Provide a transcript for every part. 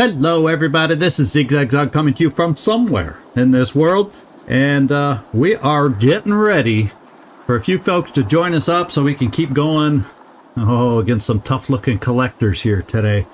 Hello everybody, this is Zigzag coming to you from somewhere in this world, and we are getting ready for a few folks to join us up so we can keep going against some tough looking collectors here today.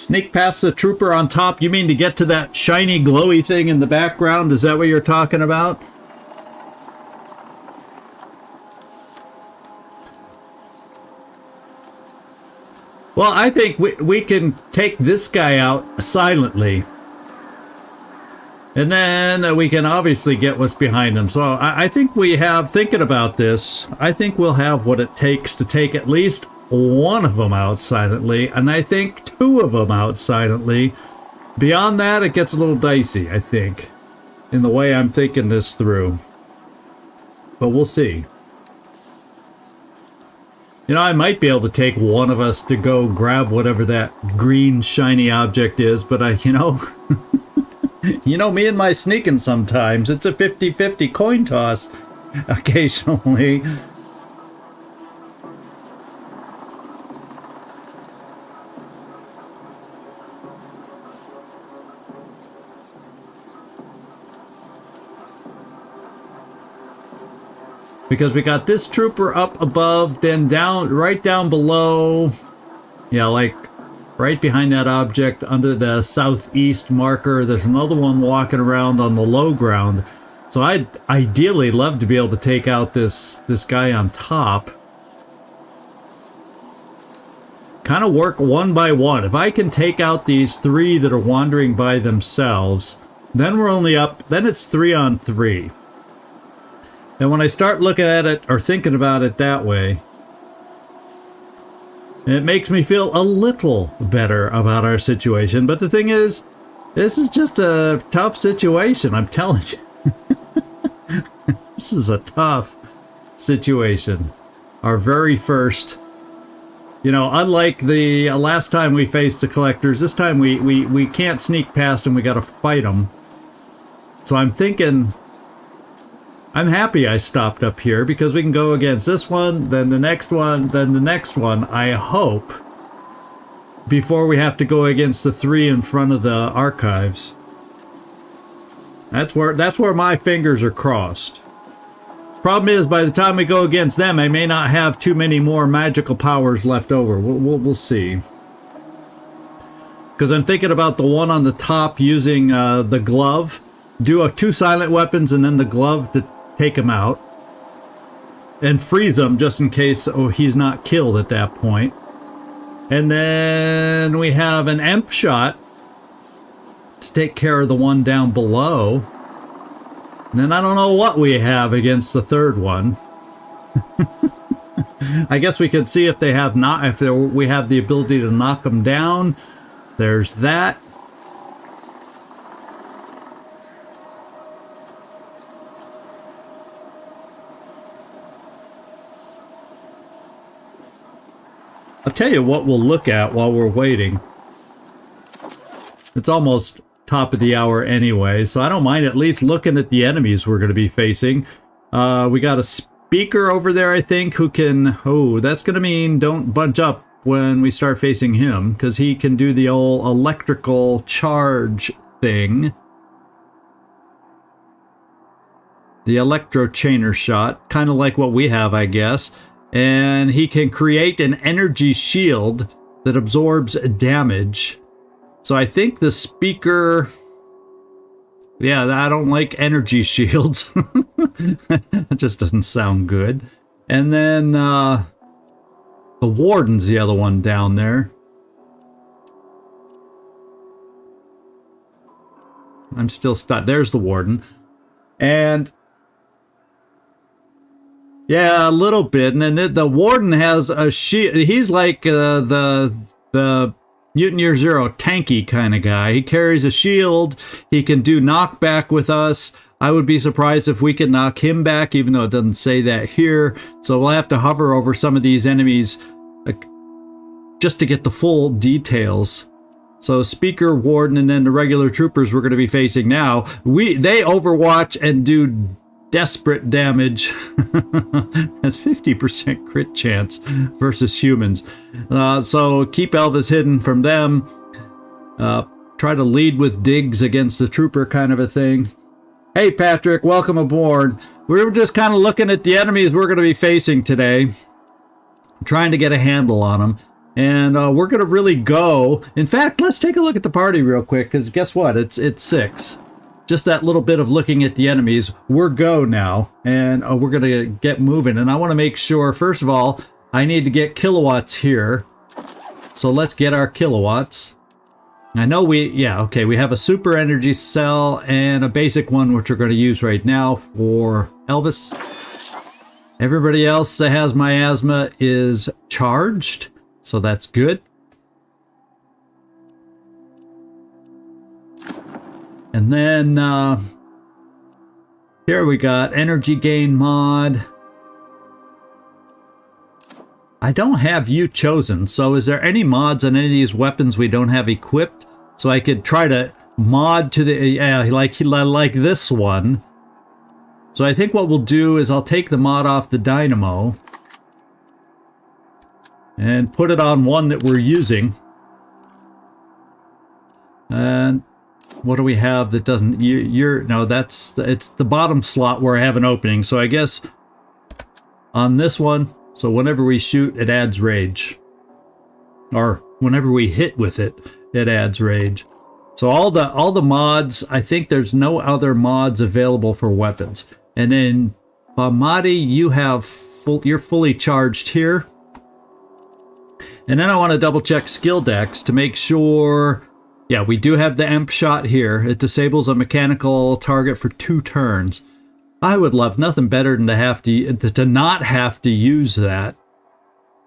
Sneak past the trooper on top. You mean to get to that shiny glowy thing in the background? Is that what you're talking about? Well, I think we can take this guy out silently. And then we can obviously get what's behind him. So I think we have, thinking about this, I think we'll have what it takes to take at least one of them out silently, and I think two of them out silently. Beyond that, it gets a little dicey, I think, in the way I'm thinking this through. But we'll see. You know, I might be able to take one of us to go grab whatever that green shiny object is, but you know, you know me and my sneaking sometimes. It's a 50-50 coin toss occasionally. Because we got this trooper up above, then down, right down below. Yeah, like right behind that object under the southeast marker. There's another one walking around on the low ground. So I'd ideally love to be able to take out this guy on top. Kind of work one by one. If I can take out these three that are wandering by themselves, then we're only up, then it's 3 on 3. And when I start looking at it or thinking about it that way, it makes me feel a little better about our situation. But the thing is, this is just a tough situation, I'm telling you. This is a tough situation. Our very first, you know, unlike the last time we faced the collectors, this time we can't sneak past them, we gotta fight them. So I'm thinking, I'm happy I stopped up here because we can go against this one, then the next one, then the next one, I hope, before we have to go against the 3 in front of the archives. That's where my fingers are crossed. Problem is, by the time we go against them, I may not have too many more magical powers left over. We'll see. Because I'm thinking about the one on the top using the glove. Do 2 silent weapons and then the glove to take him out. And freeze him just in case he's not killed at that point. And then we have an emp shot to take care of the one down below. And then I don't know what we have against the third one. I guess we could see if they have we have the ability to knock them down. There's that. I'll tell you what we'll look at while we're waiting. It's almost top of the hour anyway, so I don't mind at least looking at the enemies we're going to be facing. We got a speaker over there, I think, who can... Oh, that's going to mean don't bunch up when we start facing him, because he can do the old electrical charge thing. The electro chainer shot, kind of like what we have, I guess. And he can create an energy shield that absorbs damage. So I think the speaker... Yeah, I don't like energy shields. That just doesn't sound good. And then the warden's the other one down there. I'm still stuck. There's the warden. And yeah, a little bit. And then the warden has a shield. He's like the Mutant Year Zero tanky kind of guy. He carries a shield. He can do knockback with us. I would be surprised if we could knock him back, even though it doesn't say that here. So we'll have to hover over some of these enemies just to get the full details. So Speaker, Warden, and then the regular troopers we're going to be facing now. They overwatch and do desperate damage. Has 50% crit chance versus humans. So keep Elvis hidden from them. Try to lead with digs against the trooper kind of a thing. Hey Patrick, welcome aboard. We're just kind of looking at the enemies we're going to be facing today, trying to get a handle on them. And we're going to really go. In fact, let's take a look at the party real quick, because guess what? It's 6. Just that little bit of looking at the enemies. We're go now, and we're going to get moving. And I want to make sure, first of all, I need to get kilowatts here. So let's get our kilowatts. I know we have a super energy cell and a basic one, which we're going to use right now for Elvis. Everybody else that has miasma is charged, so that's good. And then here we got energy gain mod. I don't have you chosen, so is there any mods on any of these weapons we don't have equipped? So I could try to mod to the, like this one. So I think what we'll do is I'll take the mod off the dynamo and put it on one that we're using. And what do we have that doesn't, no, it's the bottom slot where I have an opening. So I guess on this one, so whenever we shoot, it adds rage. Or whenever we hit with it, it adds rage. So all the mods, I think there's no other mods available for weapons. And then Bamadi, you're fully charged here. And then I want to double check skill decks to make sure, yeah, we do have the Emp shot here. It disables a mechanical target for 2 turns. I would love nothing better than to not have to use that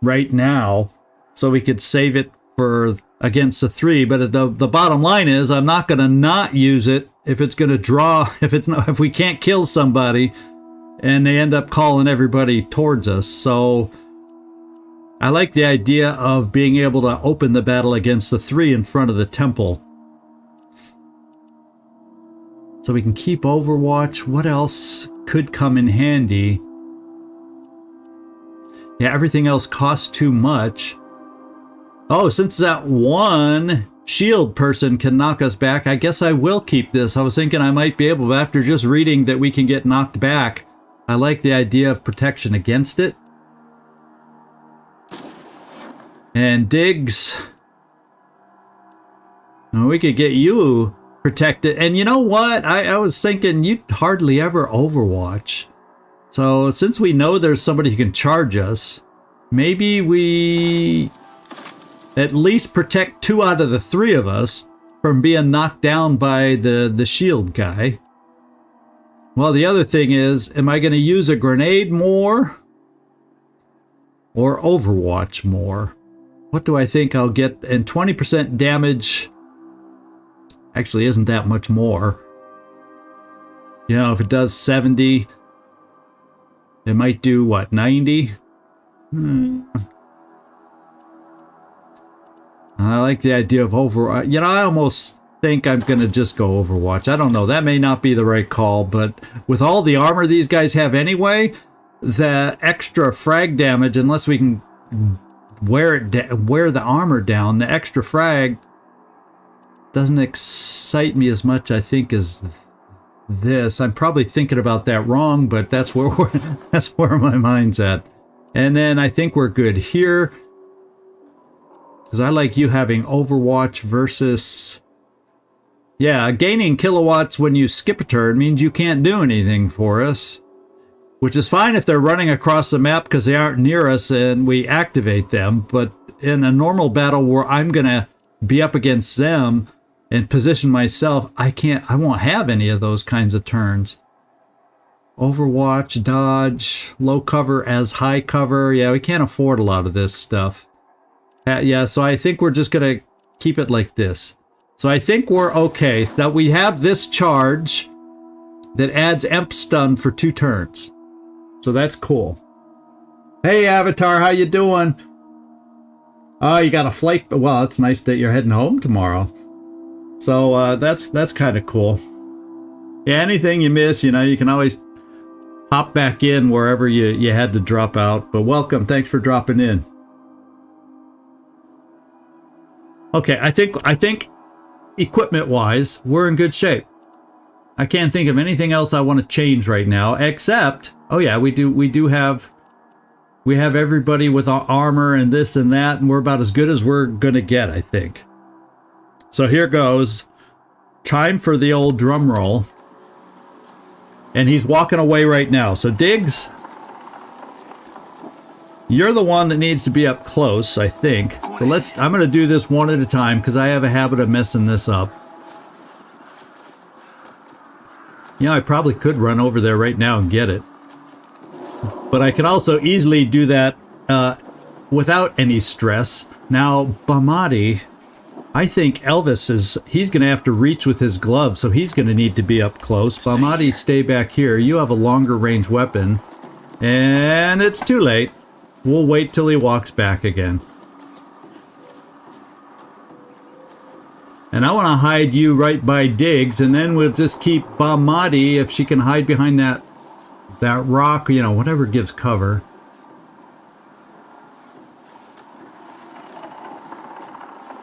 right now, so we could save it for against the 3. But the bottom line is, I'm not going to not use it if it's going to draw. If we can't kill somebody, and they end up calling everybody towards us. So I like the idea of being able to open the battle against the 3 in front of the temple. So we can keep Overwatch. What else could come in handy? Yeah, everything else costs too much. Oh, since that one shield person can knock us back, I guess I will keep this. I was thinking I might be able, but after just reading that we can get knocked back, I like the idea of protection against it. And digs. Well, we could get you protected. And you know what? I was thinking you'd hardly ever Overwatch. So since we know there's somebody who can charge us, maybe we at least protect 2 out of the 3 of us from being knocked down by the shield guy. Well, the other thing is, am I going to use a grenade more or Overwatch more? What do I think I'll get? And 20% damage actually isn't that much more. You know, if it does 70, it might do what, 90? I like the idea of Overwatch. You know, I almost think I'm going to just go Overwatch. I don't know. That may not be the right call, but with all the armor these guys have anyway, the extra frag damage, unless we can wear the armor down, the extra frag doesn't excite me as much, I think, as this. I'm probably thinking about that wrong, but that's where my mind's at. And then I think we're good here, because I like you having Overwatch versus, yeah, gaining kilowatts when you skip a turn means you can't do anything for us, which is fine if they're running across the map because they aren't near us and we activate them. But in a normal battle where I'm gonna be up against them, and position myself, I won't have any of those kinds of turns. Overwatch, dodge, low cover as high cover. Yeah, we can't afford a lot of this stuff. Yeah, so I think we're just going to keep it like this. So I think we're okay that we have this charge that adds Emp Stun for 2 turns. So that's cool. Hey, Avatar, how you doing? Oh, you got a flight. Well, it's nice that you're heading home tomorrow. So that's kind of cool. Yeah, anything you miss, you know, you can always hop back in wherever you had to drop out. But welcome. Thanks for dropping in. Okay, I think equipment-wise, we're in good shape. I can't think of anything else I want to change right now, except, oh yeah, we have everybody with armor and this and that, and we're about as good as we're gonna get, I think. So here goes. Time for the old drum roll. And he's walking away right now. So Diggs, you're the one that needs to be up close, I think. So I'm gonna do this one at a time because I have a habit of messing this up. Yeah, I probably could run over there right now and get it. But I can also easily do that without any stress. Now, Bamati, I think Elvis he's going to have to reach with his glove, so he's going to need to be up close. Bamati, stay back here. You have a longer range weapon. And it's too late. We'll wait till he walks back again. And I want to hide you right by Diggs, and then we'll just keep Bamati, if she can hide behind that rock, you know, whatever gives cover.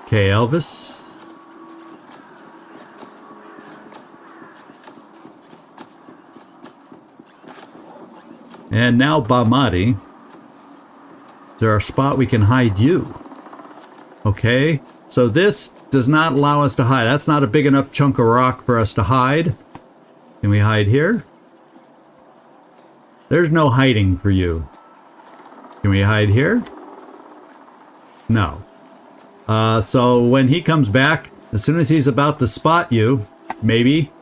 Okay, Elvis. And now Bamati. Is there a spot we can hide you? Okay, so this does not allow us to hide. That's not a big enough chunk of rock for us to hide. Can we hide here? There's no hiding for you. Can we hide here? No. So when he comes back, as soon as he's about to spot you, maybe,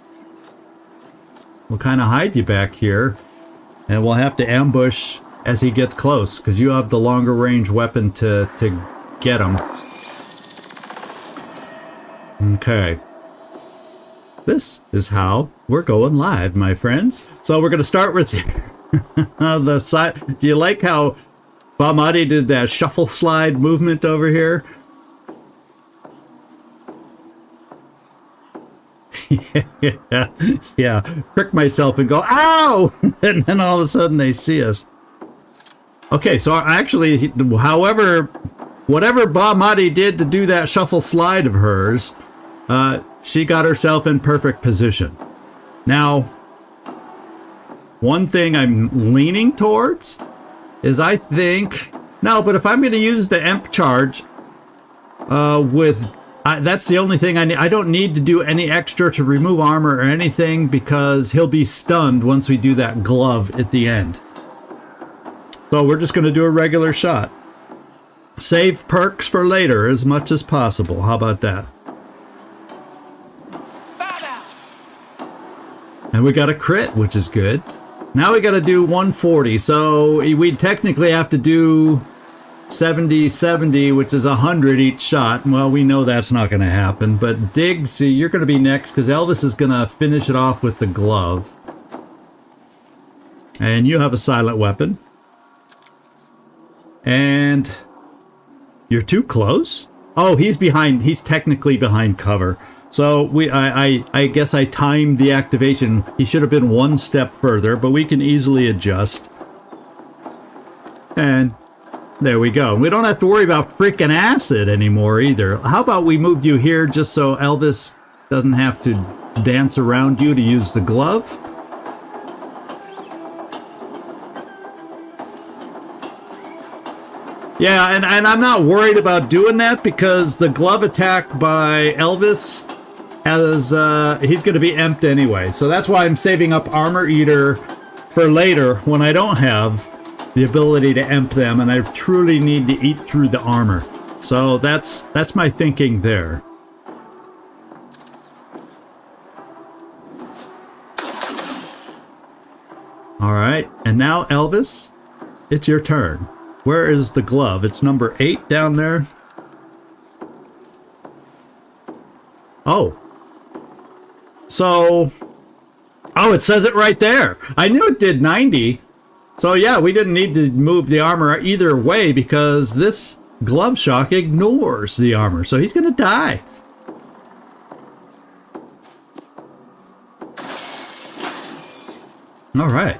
we'll kind of hide you back here. And we'll have to ambush as he gets close, because you have the longer range weapon to get him. Okay. This is how we're going live, my friends. So we're going to start with the side. Do you like how Bamati did that shuffle slide movement over here? yeah. Prick myself and go, ow! And then all of a sudden they see us. Okay, so actually, whatever Bamati did to do that shuffle slide of hers, she got herself in perfect position. Now, one thing I'm leaning towards is I think, no, but if I'm going to use the Emp charge that's the only thing I need. I don't need to do any extra to remove armor or anything because he'll be stunned once we do that glove at the end. So we're just going to do a regular shot. Save perks for later as much as possible. How about that? And we got a crit, which is good. Now we got to do 140. So we technically have to do 70, which is 100 each shot. Well, we know that's not going to happen. But Diggs, you're going to be next because Elvis is going to finish it off with the glove. And you have a silent weapon. And you're too close? Oh, he's behind. He's technically behind cover. So I guess I timed the activation. He should have been one step further, but we can easily adjust. And there we go. We don't have to worry about freaking acid anymore either. How about we moved you here just so Elvis doesn't have to dance around you to use the glove? Yeah, and I'm not worried about doing that because the glove attack by Elvis has, he's going to be emped anyway. So that's why I'm saving up Armor Eater for later when I don't have the ability to emp them and I truly need to eat through the armor. So that's my thinking there. All right, and now Elvis, it's your turn. Where is the glove? It's number 8 down there. Oh. So, oh, it says it right there. I knew it did 90. So yeah, we didn't need to move the armor either way because this glove shock ignores the armor. So he's going to die. All right.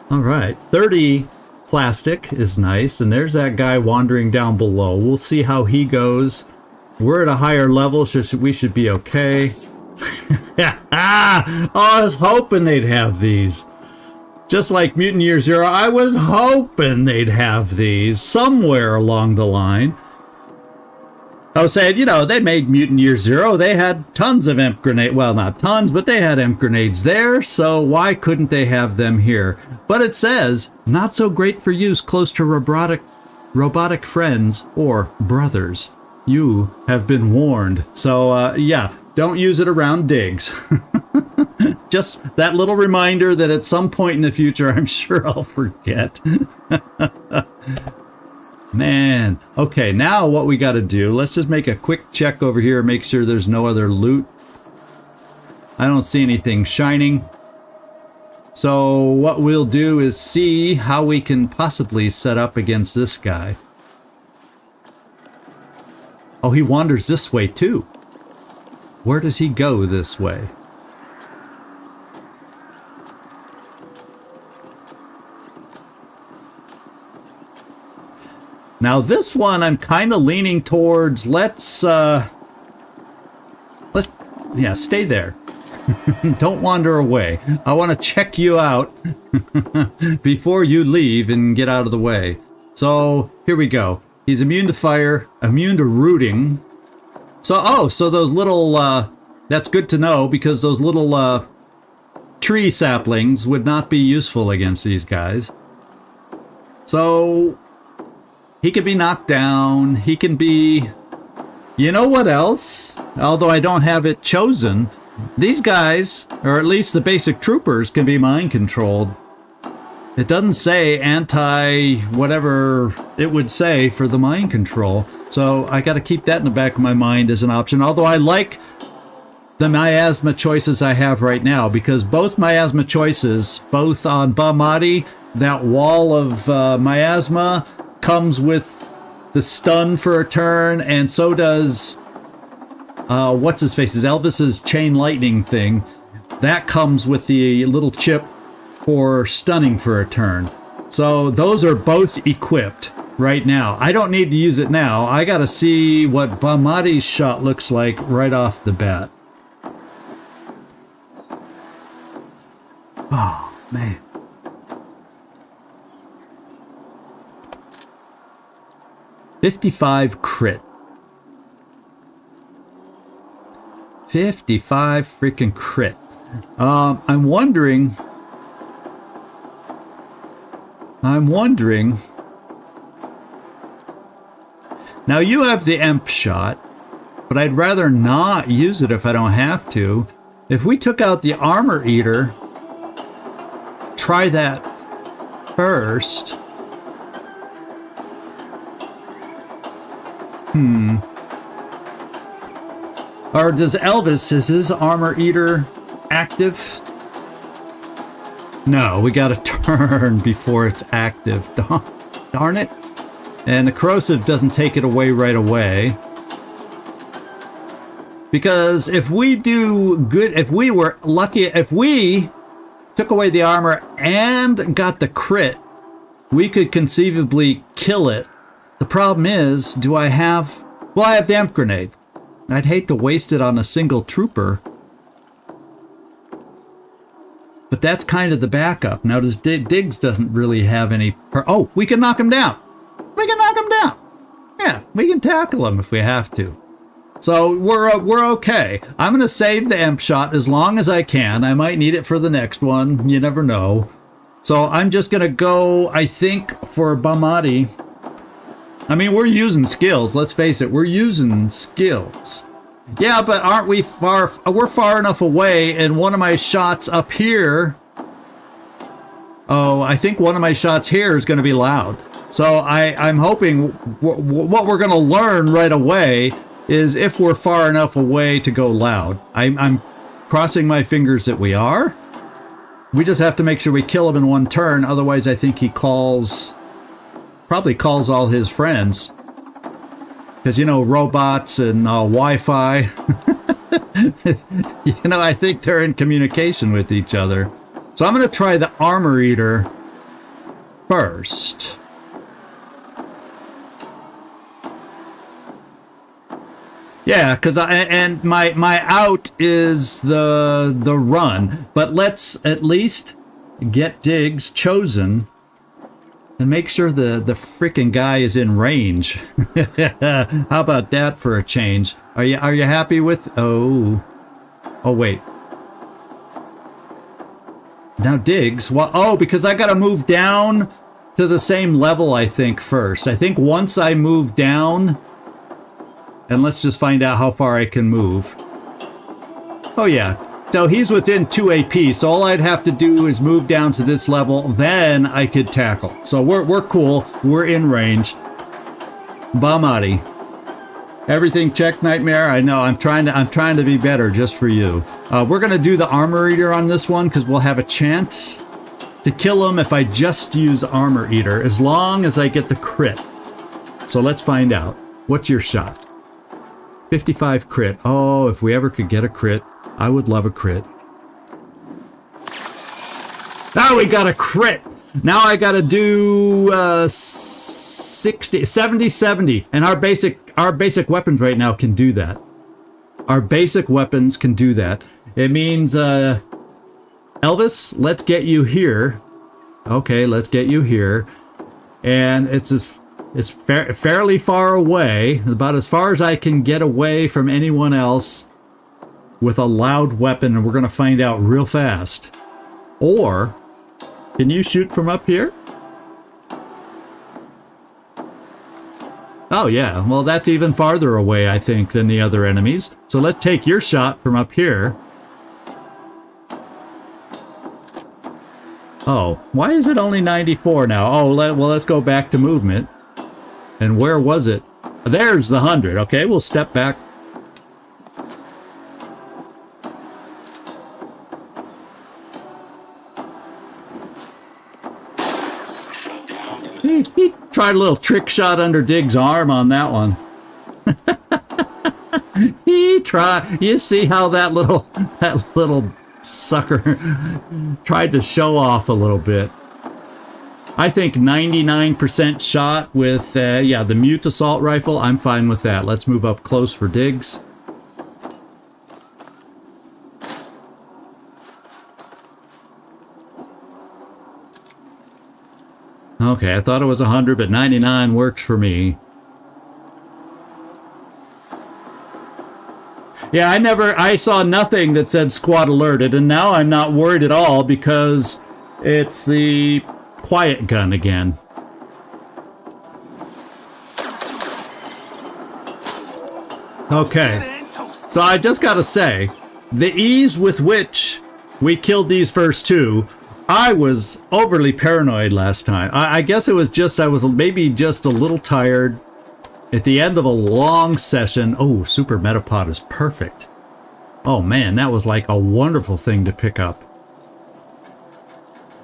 All right. 30 plastic is nice. And there's that guy wandering down below. We'll see how he goes. We're at a higher level, so we should be okay. Oh, I was hoping they'd have these. Just like Mutant Year Zero, I was hoping they'd have these somewhere along the line. I was saying, you know, they made Mutant Year Zero. They had tons of imp grenades. Well, not tons, but they had imp grenades there. So why couldn't they have them here? But it says, not so great for use close to robotic friends or brothers. You have been warned. So, yeah, don't use it around digs. Just that little reminder that at some point in the future, I'm sure I'll forget. Man. Okay, now what we got to do, let's just make a quick check over here, make sure there's no other loot. I don't see anything shining. So what we'll do is see how we can possibly set up against this guy. Oh, he wanders this way too. Where does he go this way? Now this one I'm kind of leaning towards, let's stay there. Don't wander away. I want to check you out before you leave and get out of the way. So here we go. He's immune to fire, immune to rooting. So, so those little, that's good to know because those little tree saplings would not be useful against these guys. So he can be knocked down. He can be, you know what else? Although I don't have it chosen, these guys, or at least the basic troopers, can be mind controlled. It doesn't say anti whatever it would say for the mind control. So I got to keep that in the back of my mind as an option. Although I like the miasma choices I have right now because both miasma choices, both on Bahmati, that wall of miasma comes with the stun for a turn, and so does what's his face's Elvis's chain lightning thing. That comes with the little chip for stunning for a turn. So those are both equipped right now. I don't need to use it now. I gotta see what Bahmati's shot looks like right off the bat. Oh man. $55 crit. 55 freaking crit. I'm wondering. Now you have the imp shot, but I'd rather not use it if I don't have to. If we took out the armor eater, try that first. Or does Elvis, is his armor eater active? No, we got to turn before it's active. Darn it. And the corrosive doesn't take it away right away. Because if we do good, if we were lucky, if we took away the armor and got the crit, we could conceivably kill it. The problem is, do I have... Well, I have the imp grenade. I'd hate to waste it on a single trooper. But that's kind of the backup. Now, does Diggs doesn't really have any... Oh, we can knock him down. We can knock him down. Yeah, we can tackle him if we have to. So we're okay. I'm going to save the imp shot as long as I can. I might need it for the next one. You never know. So I'm just going to go, I think, for Bahmati. I mean, we're using skills. Let's face it. We're using skills. Yeah, but aren't we far? We're far enough away, and one of my shots up here. Oh, I think one of my shots here is going to be loud. So I'm hoping what we're going to learn right away is if we're far enough away to go loud. I'm crossing my fingers that we are. We just have to make sure we kill him in one turn. Otherwise, I think he probably calls all his friends. Because, you know, robots and Wi-Fi. You know, I think they're in communication with each other. So I'm going to try the Armor Eater first. Yeah, because my out is the run, but let's at least get digs chosen and make sure the freaking guy is in range. How about that for a change? Are you happy with? Oh wait. Now digs. Well, oh, because I got to move down to the same level. I think first. I think once I move down. And let's just find out how far I can move. Oh yeah, so he's within 2 AP, so all I'd have to do is move down to this level, then I could tackle. So we're cool, we're in range. Bamati. Everything checked, Nightmare? I know, I'm trying to be better just for you. We're gonna do the Armor Eater on this one, because we'll have a chance to kill him if I just use Armor Eater, as long as I get the crit. So let's find out. What's your shot? 55 crit. Oh, if we ever could get a crit, I would love a crit. Now we got a crit. Now I got to do 70. And our basic weapons right now can do that. Our basic weapons can do that. It means, Elvis, let's get you here. Okay, let's get you here. And it's fairly far away, about as far as I can get away from anyone else with a loud weapon, and we're going to find out real fast. Or, can you shoot from up here? Oh yeah, well that's even farther away, I think, than the other enemies. So let's take your shot from up here. Oh, why is it only 94 now? Oh, well, let's go back to movement. And where was it? There's the 100. Okay, we'll step back. He tried a little trick shot under Dig's arm on that one. He tried. You see how that little sucker tried to show off a little bit. I think 99% shot with, yeah, the Mute Assault Rifle. I'm fine with that. Let's move up close for digs. Okay, I thought it was 100, but 99 works for me. Yeah, I saw nothing that said squad alerted, and now I'm not worried at all because it's the quiet gun again. Okay, so I just gotta say, the ease with which we killed these first two, I was overly paranoid last time. I guess it was just, I was maybe just a little tired at the end of a long session. Oh, Super Metapod is perfect. Oh man, that was like a wonderful thing to pick up.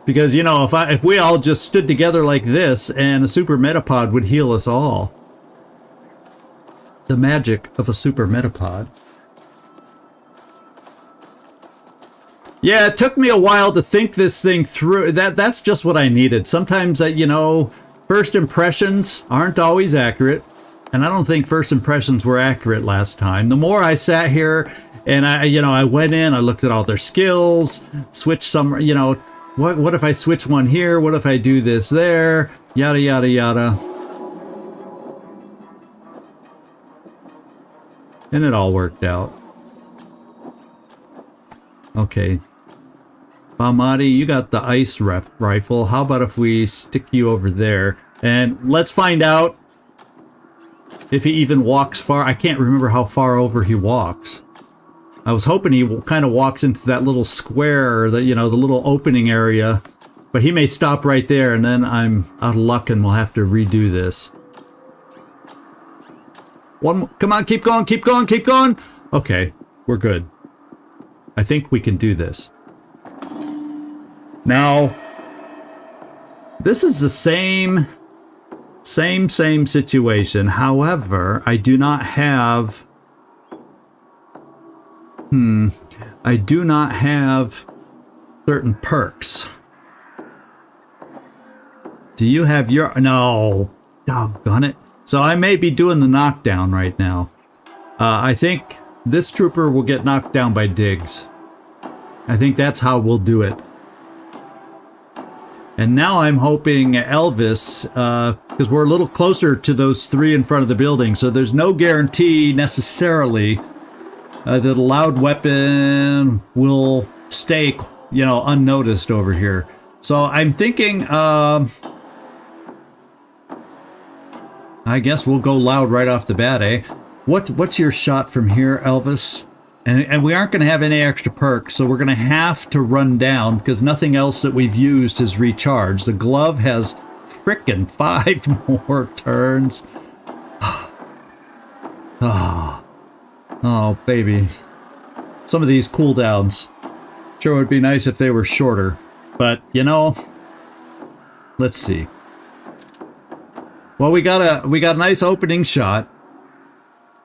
Because, you know, if we all just stood together like this, and a Super Metapod would heal us all. The magic of a Super Metapod. Yeah, it took me a while to think this thing through. That's just what I needed. Sometimes, you know, first impressions aren't always accurate. And I don't think first impressions were accurate last time. The more I sat here and I went in, I looked at all their skills, switched some, you know, what if I switch one here? What if I do this there? Yada, yada, yada. And it all worked out. Okay. Bamati, you got the ice rifle. How about if we stick you over there? And let's find out If he even walks far. I can't remember how far over he walks. I was hoping he kind of walks into that little square, the little opening area. But he may stop right there, and then I'm out of luck and we'll have to redo this. One more. Come on, keep going, keep going, keep going. Okay, we're good. I think we can do this. Now, this is the same situation. However, I do not have... I do not have certain perks. Do you have your... No. Doggone it. So I may be doing the knockdown right now. I think this trooper will get knocked down by digs. I think that's how we'll do it. And now I'm hoping Elvis, because we're a little closer to those three in front of the building, so there's no guarantee necessarily that a loud weapon will stay, unnoticed over here. So I'm thinking, I guess we'll go loud right off the bat, eh? What's your shot from here, Elvis? And we aren't going to have any extra perks, so we're going to have to run down because nothing else that we've used is recharged. The glove has frickin' 5 more turns. Oh, baby. Some of these cooldowns. Sure would be nice if they were shorter. But, let's see. Well, we got a nice opening shot.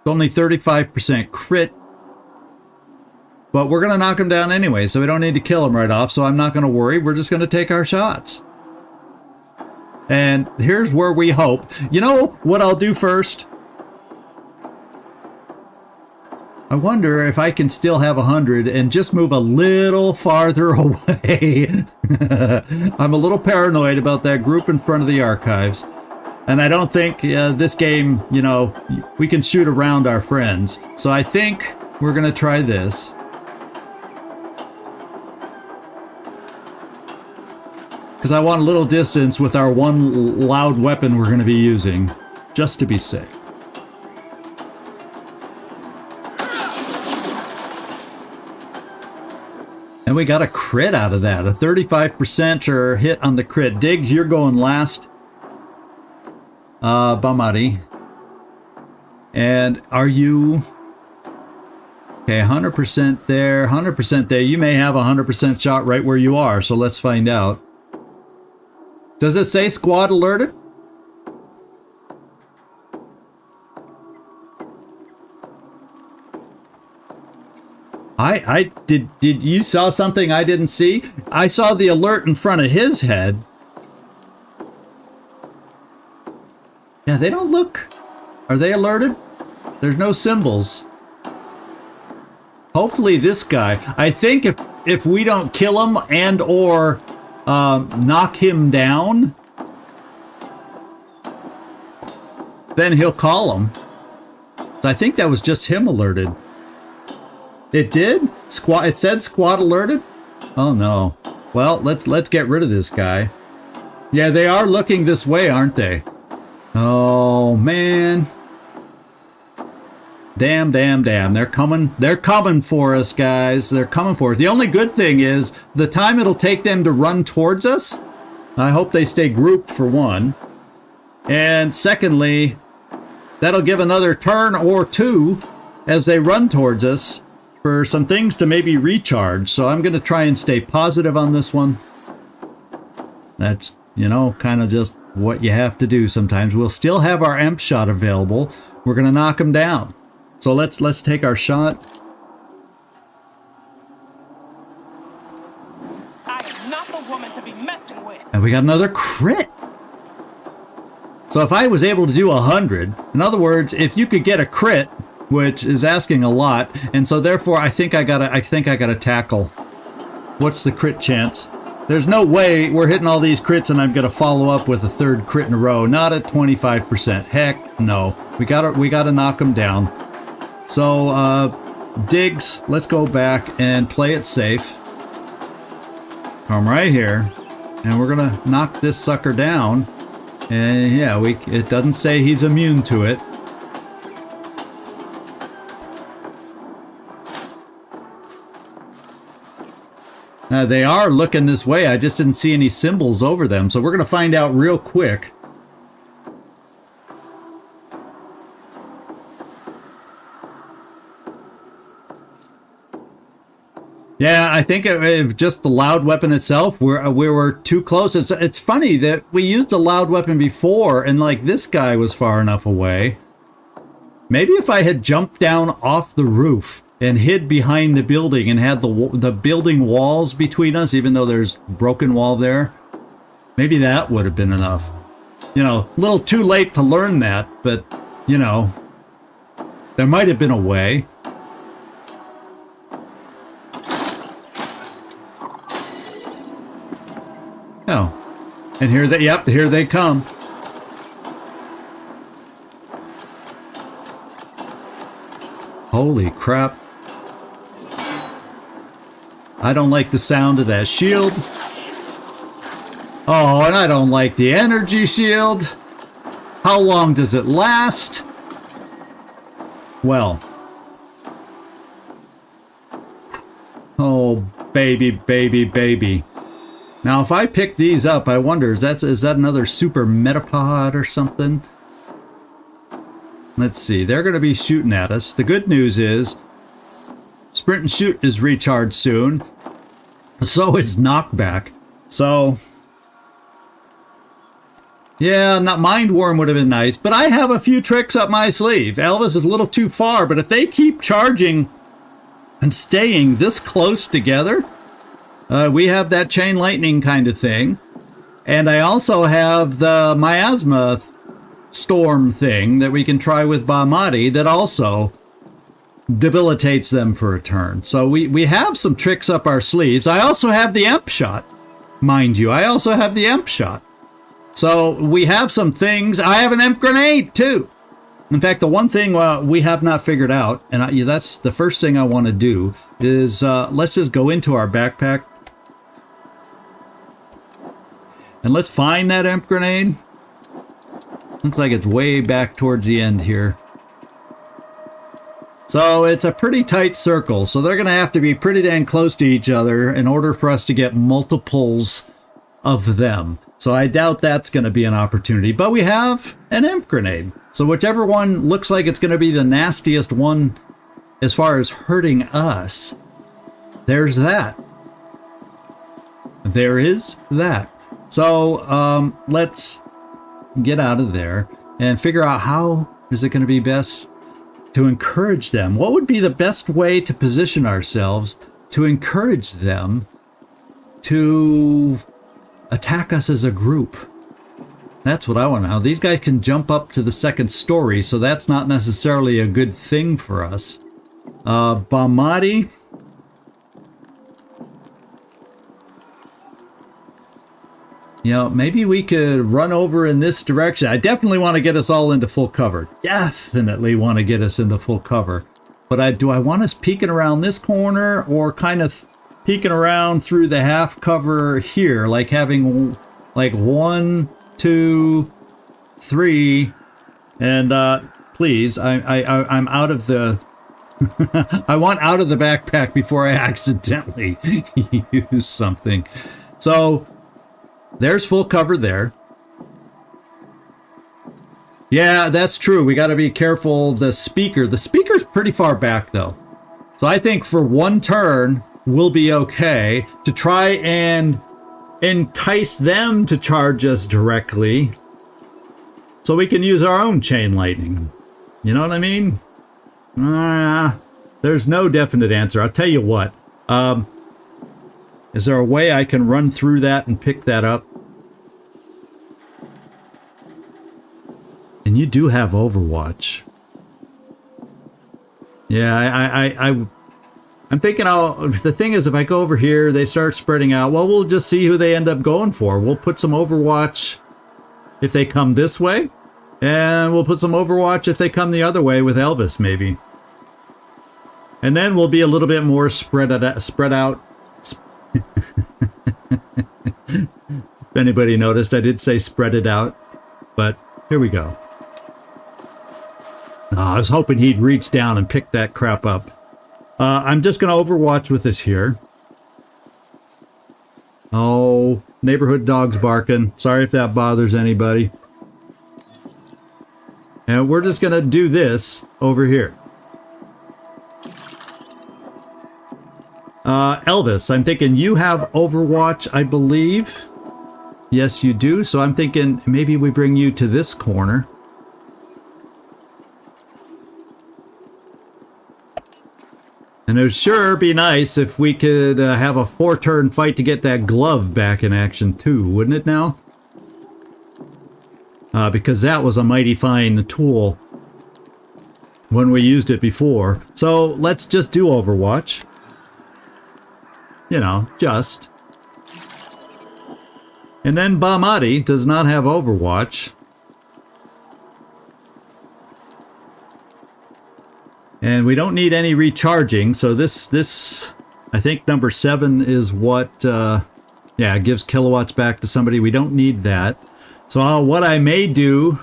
It's only 35% crit. But we're going to knock him down anyway, so we don't need to kill him right off, so I'm not going to worry. We're just going to take our shots. And here's where we hope. You know what I'll do first? I wonder if I can still have 100 and just move a little farther away. I'm a little paranoid about that group in front of the archives. And I don't think this game, we can shoot around our friends. So I think we're going to try this. Because I want a little distance with our one loud weapon we're going to be using, just to be safe. And we got a crit out of that, a 35% or hit on the crit. Diggs, you're going last. Bamari. And are you... Okay, 100% there, 100% there. You may have a 100% shot right where you are, so let's find out. Does it say squad alerted? Did you saw something I didn't see? I saw the alert in front of his head. Yeah, they don't look. Are they alerted? There's no symbols. Hopefully this guy. I think if we don't kill him and or knock him down, then he'll call him. I think that was just him alerted. It did? It said squad alerted? Oh no. Well, let's get rid of this guy. Yeah, they are looking this way, aren't they? Oh man. Damn. They're coming for us, guys. They're coming for us. The only good thing is the time it'll take them to run towards us. I hope they stay grouped for one. And secondly, that'll give another turn or two as they run towards us for some things to maybe recharge. So I'm going to try and stay positive on this one. That's, kind of just what you have to do sometimes. We'll still have our amp shot available. We're going to knock them down. So let's take our shot. I am not the woman to be messing with. And we got another crit. So if I was able to do 100, in other words, if you could get a crit, which is asking a lot, and so therefore I think I gotta tackle. What's the crit chance? There's no way we're hitting all these crits and I'm gonna follow up with a third crit in a row. Not at 25%. Heck no. We gotta knock them down. So, Diggs, let's go back and play it safe. Come right here. And we're gonna knock this sucker down. And yeah, it doesn't say he's immune to it. They are looking this way. I just didn't see any symbols over them. So we're going to find out real quick. Yeah, I think it just the loud weapon itself, we were too close. It's funny that we used a loud weapon before, and like this guy was far enough away. Maybe if I had jumped down off the roof and hid behind the building and had the building walls between us, even though there's broken wall there, maybe that would have been enough. You know, a little too late to learn that, but, you know, there might have been a way. Oh, and here they come. Holy crap. I don't like the sound of that shield. Oh, and I don't like the energy shield. How long does it last? Well. Oh, baby, baby, baby. Now, if I pick these up, I wonder, is that another super metapod or something? Let's see. They're going to be shooting at us. The good news is, Sprint and Shoot is recharged soon. So is Knockback. So, yeah, Mind Worm would have been nice. But I have a few tricks up my sleeve. Elvis is a little too far, but if they keep charging and staying this close together... we have that chain lightning kind of thing. And I also have the miasma storm thing that we can try with Bahmati that also debilitates them for a turn. So we have some tricks up our sleeves. I also have the Emp Shot, mind you. I also have the Emp Shot. So we have some things. I have an Emp Grenade too. In fact, the one thing we have not figured out, and that's the first thing I want to do, is let's just go into our backpack. And let's find that Emp Grenade. Looks like it's way back towards the end here. So it's a pretty tight circle. So they're going to have to be pretty dang close to each other in order for us to get multiples of them. So I doubt that's going to be an opportunity. But we have an Emp Grenade. So whichever one looks like it's going to be the nastiest one as far as hurting us, there's that. There is that. So let's get out of there and figure out how is it going to be best to encourage them. What would be the best way to position ourselves to encourage them to attack us as a group? That's what I want to know. These guys can jump up to the second story, so that's not necessarily a good thing for us. Bahmati. You know, maybe we could run over in this direction. I definitely want to get us all into full cover. Definitely want to get us into full cover. But do I want us peeking around this corner or kind of peeking around through the half cover here? Like having like 1, 2, 3. And please, I'm out of the... I want out of the backpack before I accidentally use something. So... there's full cover there. Yeah, that's true. We got to be careful. The speaker's pretty far back though. So I think for one turn, we'll be okay to try and entice them to charge us directly so we can use our own chain lightning. You know what I mean? There's no definite answer. I'll tell you what. Is there a way I can run through that and pick that up? And you do have Overwatch. Yeah, I'm thinking the thing is, if I go over here, they start spreading out. Well, we'll just see who they end up going for. We'll put some Overwatch if they come this way. And we'll put some Overwatch if they come the other way with Elvis, maybe. And then we'll be a little bit more spread out. If anybody noticed, I did say spread it out, but here we go. Oh, I was hoping he'd reach down and pick that crap up. I'm just going to Overwatch with this here. Oh, neighborhood dogs barking. Sorry if that bothers anybody. And we're just gonna do this over here. Elvis, I'm thinking you have Overwatch, I believe. Yes, you do. So I'm thinking maybe we bring you to this corner. And it would sure be nice if we could have a 4-turn fight to get that glove back in action too, wouldn't it now? Because that was a mighty fine tool when we used it before. So let's just do Overwatch. You know, just. And then Bamati does not have Overwatch. And we don't need any recharging, so this I think number 7 is what, yeah, gives kilowatts back to somebody. We don't need that. So what I may do,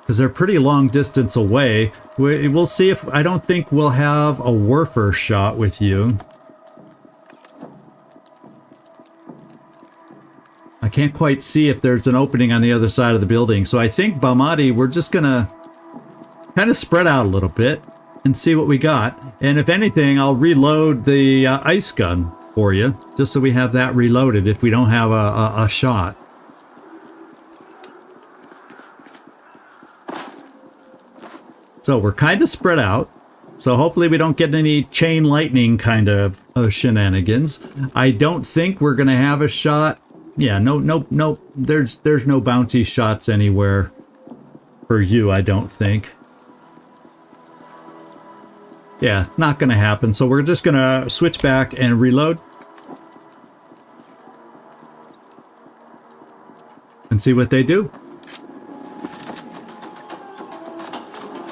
because they're pretty long distance away, we'll see if, I don't think we'll have a Werfer shot with you. I can't quite see if there's an opening on the other side of the building. So I think Bamati, we're just gonna kind of spread out a little bit and see what we got. And if anything, I'll reload the ice gun for you, just so we have that reloaded if we don't have a shot. So we're kind of spread out. So hopefully we don't get any chain lightning kind of shenanigans. I don't think we're going to have a shot. Yeah, no. There's no bouncy shots anywhere for you, I don't think. Yeah, it's not going to happen. So we're just going to switch back and reload. And see what they do.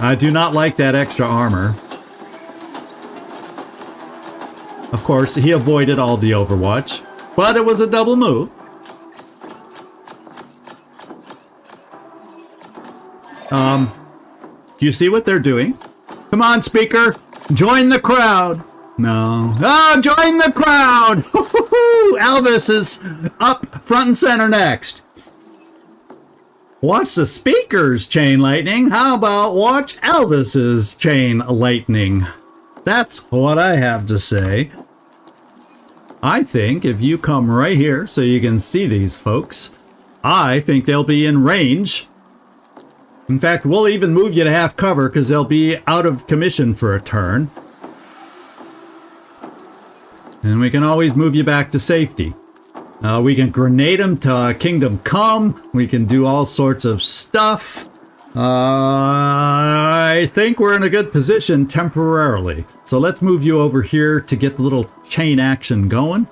I do not like that extra armor. Of course, he avoided all the Overwatch, but it was a double move. Do you see what they're doing? Come on, speaker. Join the crowd. No. Oh, join the crowd. Elvis is up front and center next. Watch the speaker's chain lightning. How about watch Elvis's chain lightning? That's what I have to say. I think if you come right here so you can see these folks, I think they'll be in range. In fact, we'll even move you to half cover because they'll be out of commission for a turn. And we can always move you back to safety. We can grenade them to Kingdom Come. We can do all sorts of stuff. I think we're in a good position temporarily. So let's move you over here to get the little chain action going.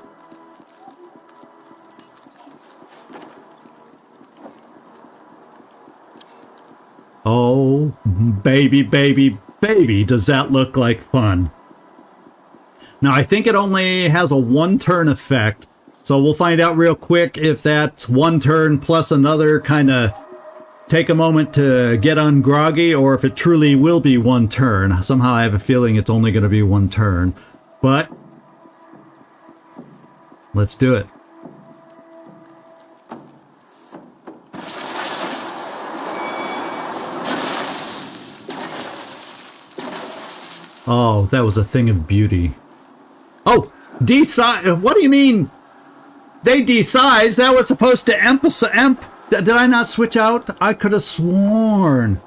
Oh, baby, baby, baby, does that look like fun. Now, I think it only has a 1-turn effect. So we'll find out real quick if that's 1 turn plus another, kind of take a moment to get ungroggy, or if it truly will be 1 turn. Somehow I have a feeling it's only going to be 1 turn. But let's do it. Oh, that was a thing of beauty. Oh, desize. What do you mean? They desized. That was supposed to emp. Did I not switch out? I could have sworn.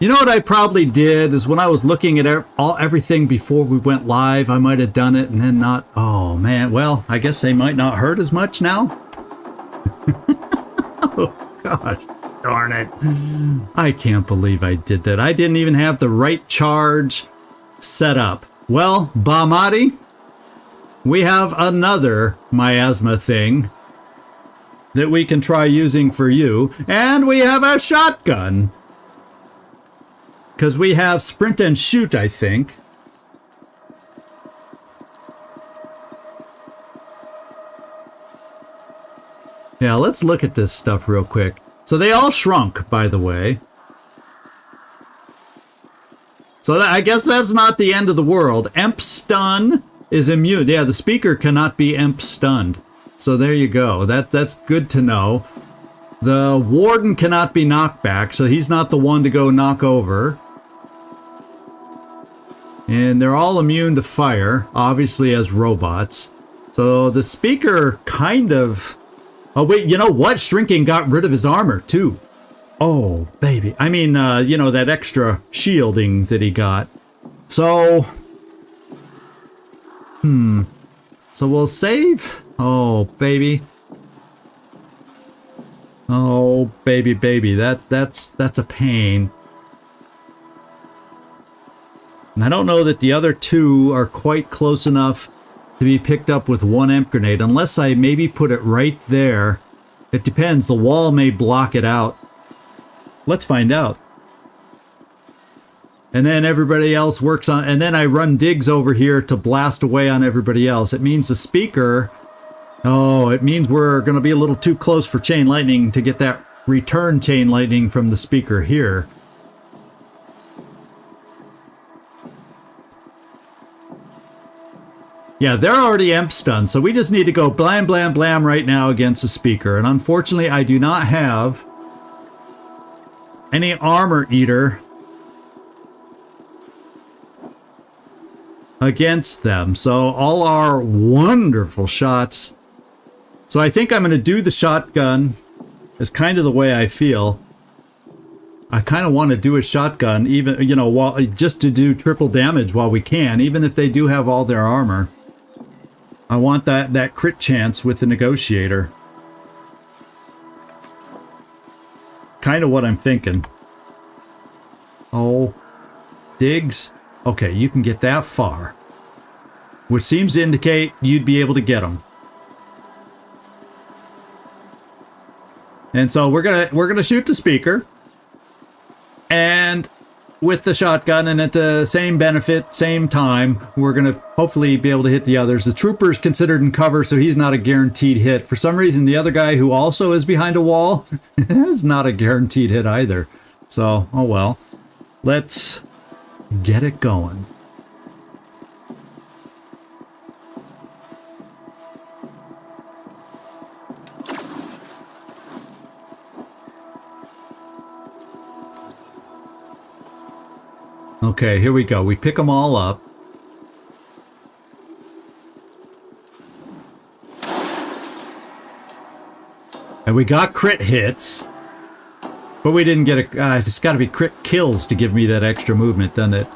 You know what I probably did is when I was looking at everything before we went live, I might have done it and then not. Oh man. Well, I guess they might not hurt as much now. Oh gosh. Darn it. I can't believe I did that. I didn't even have the right charge set up. Well, Bamati, we have another miasma thing that we can try using for you. And we have a shotgun. Because we have sprint and shoot, I think. Yeah, let's look at this stuff real quick. So they all shrunk, by the way. So I guess that's not the end of the world. Emp stun is immune. Yeah, the speaker cannot be imp stunned. So there you go. That's good to know. The warden cannot be knocked back, so he's not the one to go knock over. And they're all immune to fire, obviously as robots. So the speaker kind of... Oh, wait, you know what? Shrinking got rid of his armor, too. Oh, baby. I mean, you know, that extra shielding that he got. So... So we'll save... Oh, baby. Oh, baby, baby. That's a pain. And I don't know that the other two are quite close enough to be picked up with one imp grenade, unless I maybe put it right there. It depends. The wall may block it out. Let's find out. And then everybody else works on... And then I run digs over here to blast away on everybody else. It means the speaker... Oh, it means we're going to be a little too close for chain lightning to get that return chain lightning from the speaker here. Yeah, they're already imp stunned, so we just need to go blam, blam, blam right now against the speaker. And unfortunately, I do not have any armor eater against them. So all our wonderful shots... So I think I'm going to do the shotgun. Is kind of the way I feel. I kind of want to do a shotgun, even, you know, while just to do triple damage while we can, even if they do have all their armor. I want that crit chance with the negotiator. Kind of what I'm thinking. Oh, digs. Okay, you can get that far, which seems to indicate you'd be able to get them. And so we're gonna shoot the speaker, and with the shotgun, and at the same benefit, same time, we're gonna hopefully be able to hit the others. The trooper's considered in cover, so he's not a guaranteed hit. For some reason, the other guy who also is behind a wall is not a guaranteed hit either. So, oh well. Let's get it going. Okay, here we go. We pick them all up. And we got crit hits. But we didn't get a... it's got to be crit kills to give me that extra movement, doesn't it?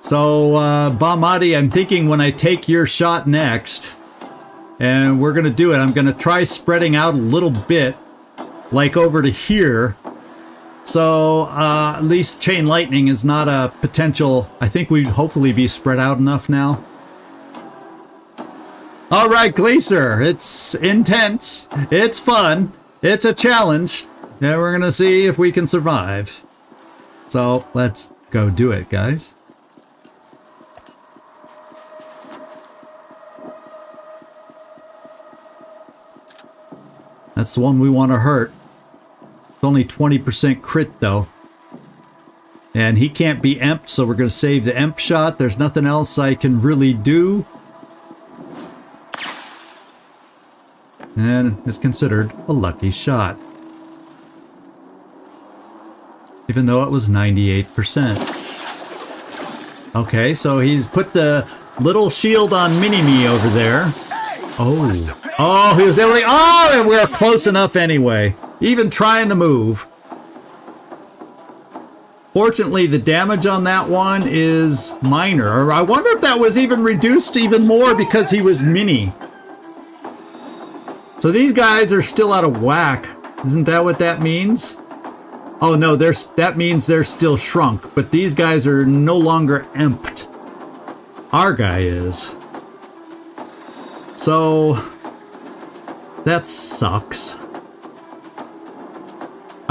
So, Bamadi, I'm thinking when I take your shot next, and we're going to do it, I'm going to try spreading out a little bit, like over to here. So, at least chain lightning is not a potential... I think we'd hopefully be spread out enough now. Alright, Gleaser, it's intense, it's fun, it's a challenge, and we're gonna see if we can survive. So, let's go do it, guys. That's the one we want to hurt. It's only 20% crit though. And he can't be emped, so we're going to save the emp shot. There's nothing else I can really do. And it's considered a lucky shot. Even though it was 98%. Okay, so he's put the little shield on Mini-Me over there. Oh. Oh, he was able to... Oh, and we're close enough anyway. Even trying to move. Fortunately, the damage on that one is minor. Or I wonder if that was even reduced even more because he was mini. So these guys are still out of whack. Isn't that what that means? Oh no, that means they're still shrunk. But these guys are no longer emped. Our guy is. So... that sucks.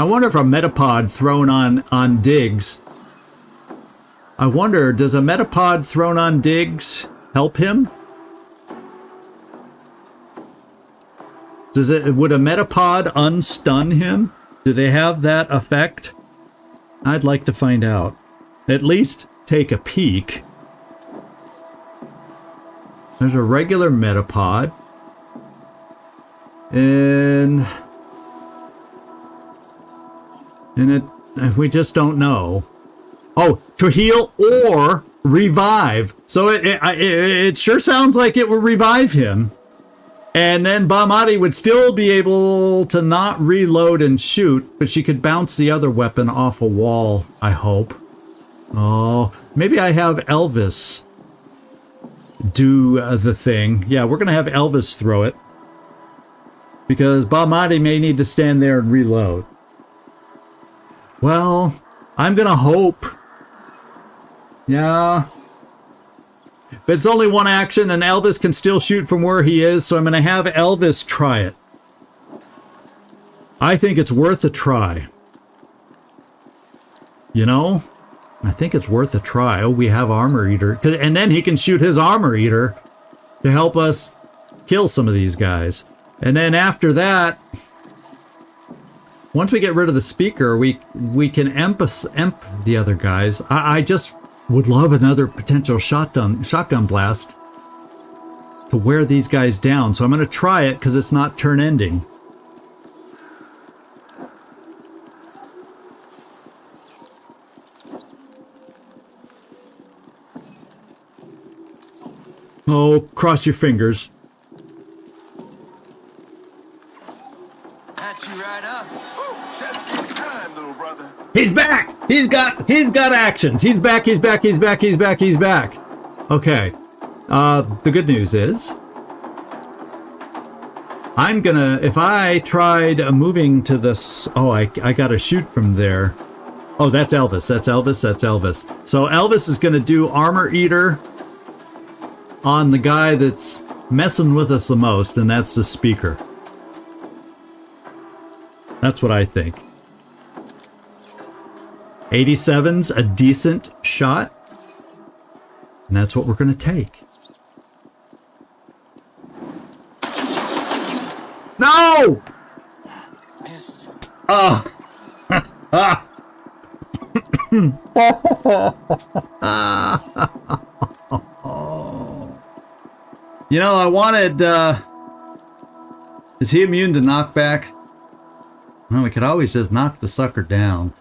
I wonder if a metapod thrown on digs. I wonder, does a metapod thrown on digs help him? Would a metapod unstun him? Do they have that effect? I'd like to find out. At least take a peek. There's a regular Metapod. And we just don't know. Oh, to heal or revive. So it sure sounds like it will revive him. And then Bahmati would still be able to not reload and shoot, but she could bounce the other weapon off a wall, I hope. Oh, maybe I have Elvis do the thing. Yeah, we're going to have Elvis throw it. Because Bahmati may need to stand there and reload. Well, I'm going to hope. Yeah. But it's only one action, and Elvis can still shoot from where he is, so I'm going to have Elvis try it. I think it's worth a try. You know? I think it's worth a try. Oh, we have Armor Eater. And then he can shoot his Armor Eater to help us kill some of these guys. And then after that, once we get rid of the speaker, we can emp the other guys. I just would love another potential shotgun blast to wear these guys down. So I'm going to try it because it's not turn ending. Oh, cross your fingers. He's back! He's got actions. He's back. Okay. The good news is I'm gonna, if I tried moving to this, oh, I gotta shoot from there. Oh, that's Elvis. So Elvis is gonna do Armor Eater on the guy that's messing with us the most, and that's the speaker. That's what I think. 87's a decent shot. And that's what we're going to take. No! Missed. You know, I wanted, is he immune to knockback? Well, we could always just knock the sucker down.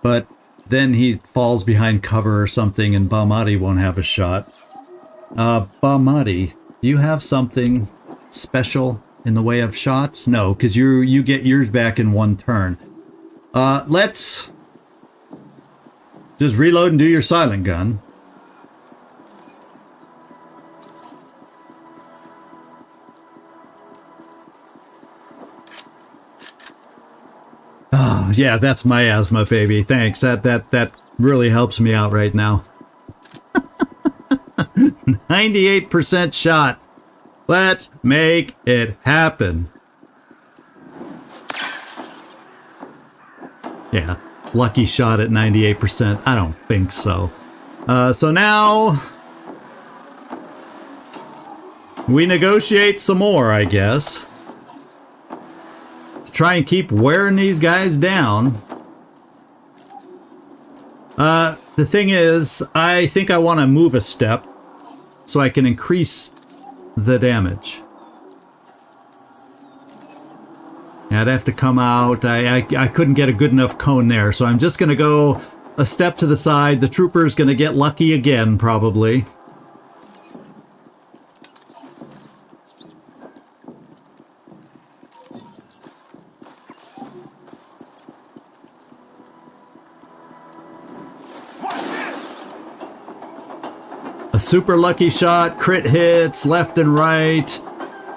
But then he falls behind cover or something and Bahmati won't have a shot. Bahmati, do you have something special in the way of shots? No, because you get yours back in one turn. Let's just reload and do your silent gun. Oh, yeah, that's Miasma, baby. Thanks. That really helps me out right now. 98% shot. Let's make it happen. Yeah, lucky shot at 98%. I don't think so. So now we negotiate some more, I guess. Try and keep wearing these guys down. The thing is, I think I want to move a step so I can increase the damage. Yeah, I'd have to come out. I couldn't get a good enough cone there, so I'm just going to go a step to the side. The trooper's going to get lucky again, probably. A super lucky shot, crit hits left and right.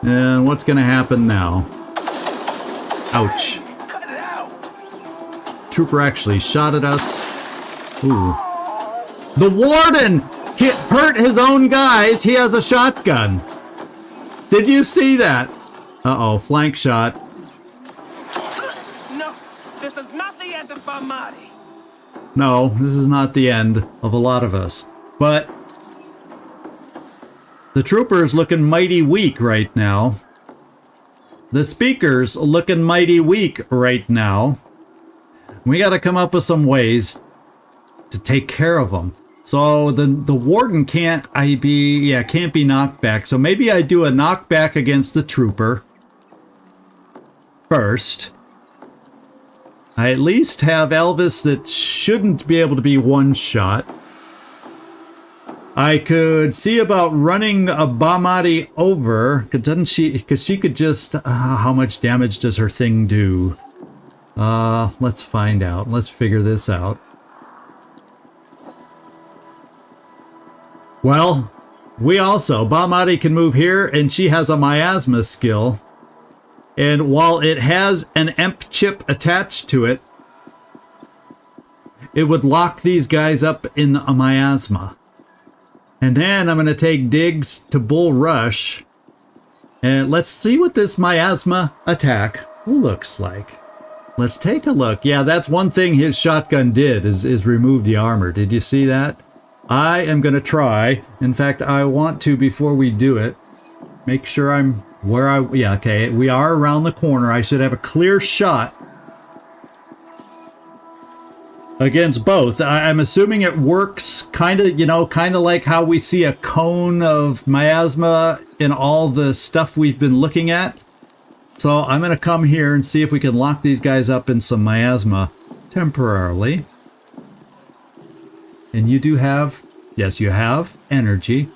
And what's going to happen now? Ouch. Trooper actually shot at us. Ooh. The warden hurt his own guys. He has a shotgun. Did you see that? Uh-oh, flank shot. No, this is not the end of Bahmati. No, this is not the end of a lot of us. But the trooper's looking mighty weak right now. The speaker's looking mighty weak right now. We got to come up with some ways to take care of them. So the warden can't be knocked back. So maybe I do a knockback against the trooper first. I at least have Elvis that shouldn't be able to be one shot. I could see about running a Bahmati over, because she could just, how much damage does her thing do? Let's find out. Let's figure this out. Well, Bahmati can move here, and she has a miasma skill. And while it has an EMP chip attached to it, it would lock these guys up in a miasma. And then I'm going to take Diggs to Bull Rush. And let's see what this miasma attack looks like. Let's take a look. Yeah, that's one thing his shotgun did, is remove the armor. Did you see that? I am going to try. In fact, I want to, before we do it, make sure I'm where yeah, okay. We are around the corner. I should have a clear shot against both. I'm assuming it works kind of, kind of like how we see a cone of miasma in all the stuff we've been looking at. So I'm going to come here and see if we can lock these guys up in some miasma temporarily. And you do have, yes, you have energy.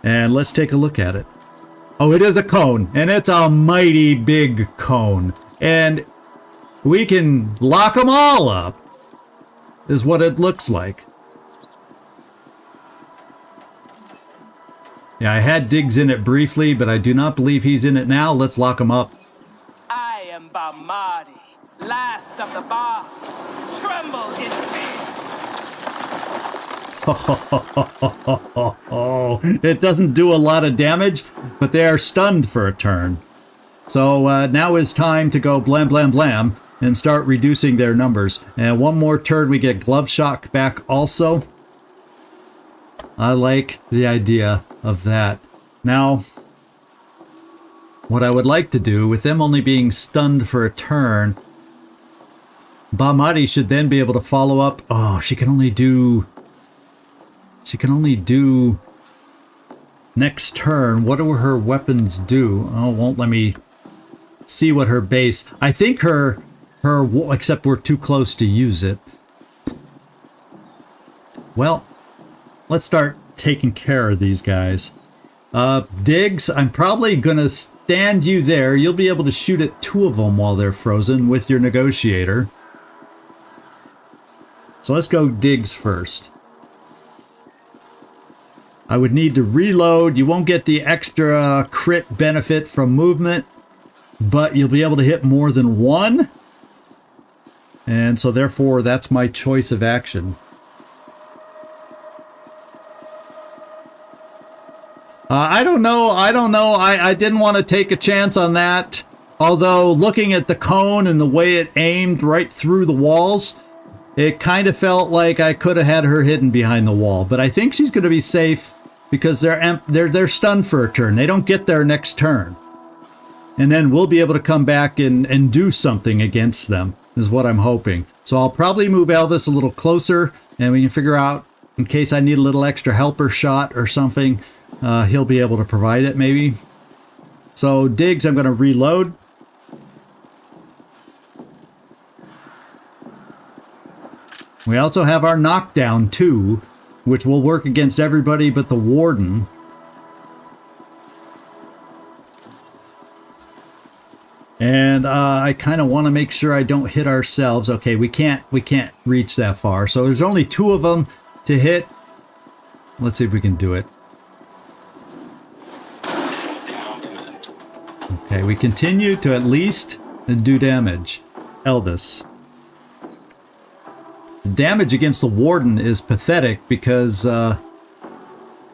And let's take a look at it. Oh, it is a cone, and it's a mighty big cone. And we can lock them all up, is what it looks like. Yeah, I had Diggs in it briefly, but I do not believe he's in it now. Let's lock him up. I am Bahmati, last of the Bah. Tremble in fear. It doesn't do a lot of damage, but they are stunned for a turn. So now is time to go blam, blam, blam and start reducing their numbers. And one more turn, we get glove shock back also. I like the idea of that. Now, what I would like to do, with them only being stunned for a turn, Bahmati should then be able to follow up. Oh, she can only do next turn. What do her weapons do? Oh, it won't let me see what her base. I think her, except we're too close to use it. Well, let's start taking care of these guys. Diggs, I'm probably gonna stand you there. You'll be able to shoot at two of them while they're frozen with your negotiator. So let's go Diggs first. I would need to reload. You won't get the extra crit benefit from movement, but you'll be able to hit more than one. And so therefore, that's my choice of action. I don't know. I didn't want to take a chance on that. Although looking at the cone and the way it aimed right through the walls, it kind of felt like I could have had her hidden behind the wall. But I think she's going to be safe because they're stunned for a turn. They don't get their next turn. And then we'll be able to come back and do something against them, is what I'm hoping. So I'll probably move Elvis a little closer, and we can figure out, in case I need a little extra helper shot or something, he'll be able to provide it maybe. So Diggs, I'm going to reload. We also have our knockdown too, which will work against everybody but the warden. And I kind of want to make sure I don't hit ourselves. Okay, we can't reach that far. So there's only two of them to hit. Let's see if we can do it. Okay, we continue to at least do damage. Elvis. Damage against the warden is pathetic because so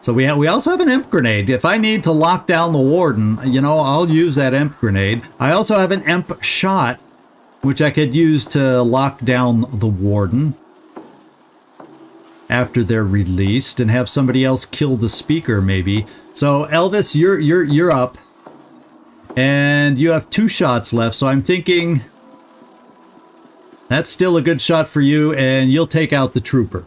we also have an imp grenade. If I need to lock down the warden, I'll use that imp grenade. I also have an imp shot, which I could use to lock down the warden after they're released and have somebody else kill the speaker maybe. So Elvis, you're up. And you have 2 shots left, so I'm thinking That's still a good shot for you, and you'll take out the trooper.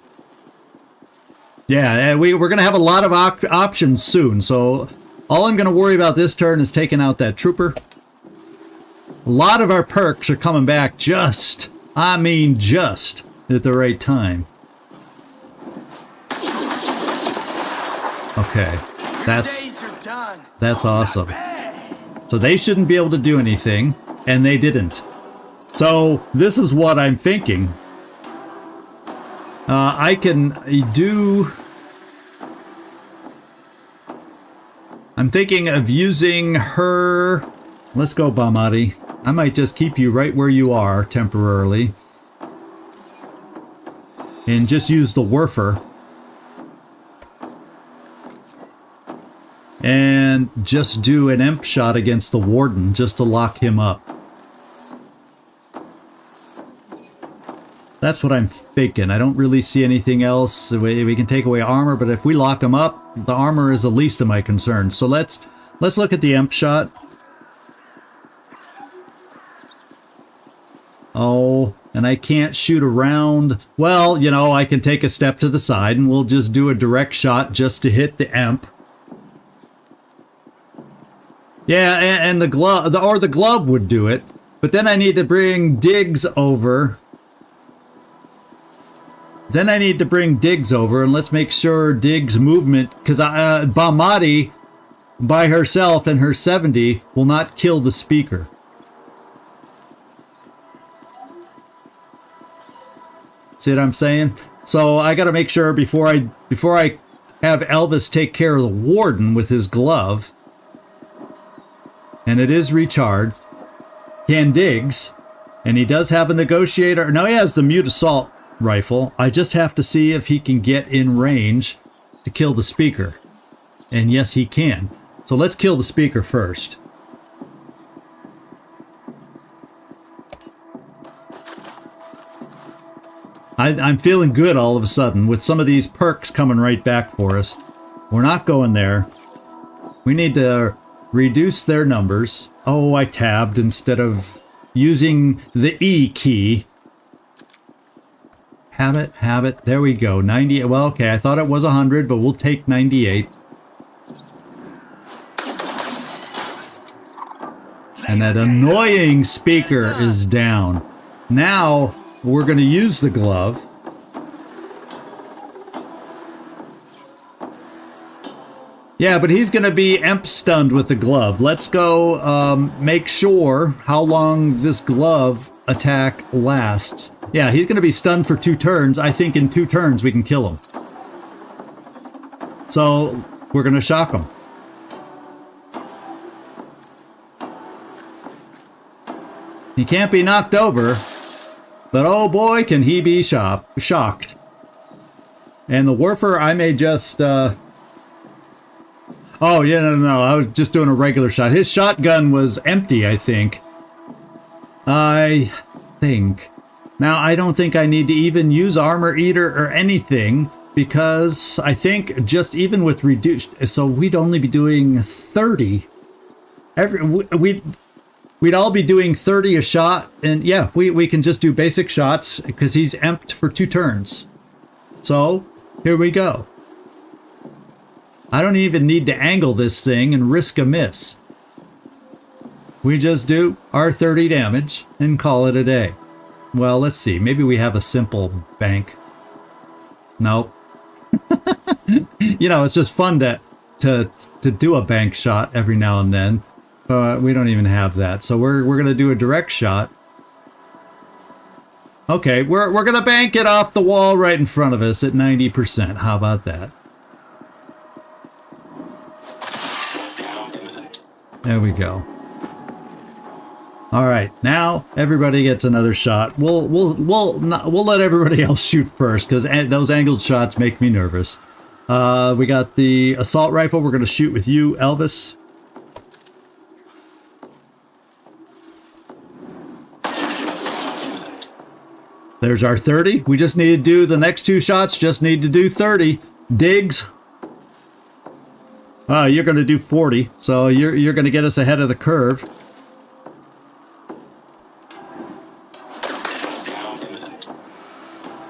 Yeah, and we're going to have a lot of options soon, so all I'm going to worry about this turn is taking out that trooper. A lot of our perks are coming back just, I mean just, at the right time. Okay, that's awesome. So they shouldn't be able to do anything, and they didn't. So this is what I'm thinking. I can do... I'm thinking of using her... Let's go, Bamadi. I might just keep you right where you are temporarily. And just use the Werfer. And just do an imp shot against the Warden just to lock him up. That's what I'm thinking. I don't really see anything else. We can take away armor, but if we lock him up, the armor is the least of my concerns. So let's look at the imp shot. Oh, and I can't shoot around. Well, you know, I can take a step to the side and we'll just do a direct shot just to hit the imp. Yeah, and the glove, the glove would do it. But then I need to bring Diggs over. Then I need to bring Diggs over, and let's make sure Diggs' movement, because Bamadi, by herself and her 70, will not kill the speaker. See what I'm saying? So I got to make sure before I have Elvis take care of the Warden with his glove, and it is recharged, can Diggs, and he does have a negotiator. No, he has the mute assault rifle. I just have to see if he can get in range to kill the speaker. And yes, he can. So let's kill the speaker first. I'm feeling good all of a sudden with some of these perks coming right back for us. We're not going there. We need to reduce their numbers. Oh, I tabbed instead of using the E key. Have it. There we go. 90. Well, okay, I thought it was 100, but we'll take 98. And that annoying speaker is down. Now, we're going to use the glove. Yeah, but he's going to be imp stunned with the glove. Let's go make sure how long this glove attack lasts. Yeah, he's going to be stunned for 2 turns. I think in 2 turns we can kill him. So we're going to shock him. He can't be knocked over, but oh boy, can he be shocked. And the Werfer, I may just... Oh, yeah, no, I was just doing a regular shot. His shotgun was empty, I think. I think. Now, I don't think I need to even use Armor Eater or anything, because I think just even with reduced... So we'd only be doing 30. We'd all be doing 30 a shot, and yeah, we can just do basic shots, because he's emped for 2 turns. So, here we go. I don't even need to angle this thing and risk a miss. We just do our 30 damage and call it a day. Well, let's see. Maybe we have a simple bank. Nope. You know, it's just fun to do a bank shot every now and then. But we don't even have that. So we're going to do a direct shot. Okay, we're going to bank it off the wall right in front of us at 90%. How about that? There we go. All right, now everybody gets another shot. We'll let everybody else shoot first, because those angled shots make me nervous. We got the assault rifle. We're going to shoot with you, Elvis. There's our 30. We just need to do the next 2 shots. Just need to do 30. Diggs. You're going to do 40, so you're going to get us ahead of the curve.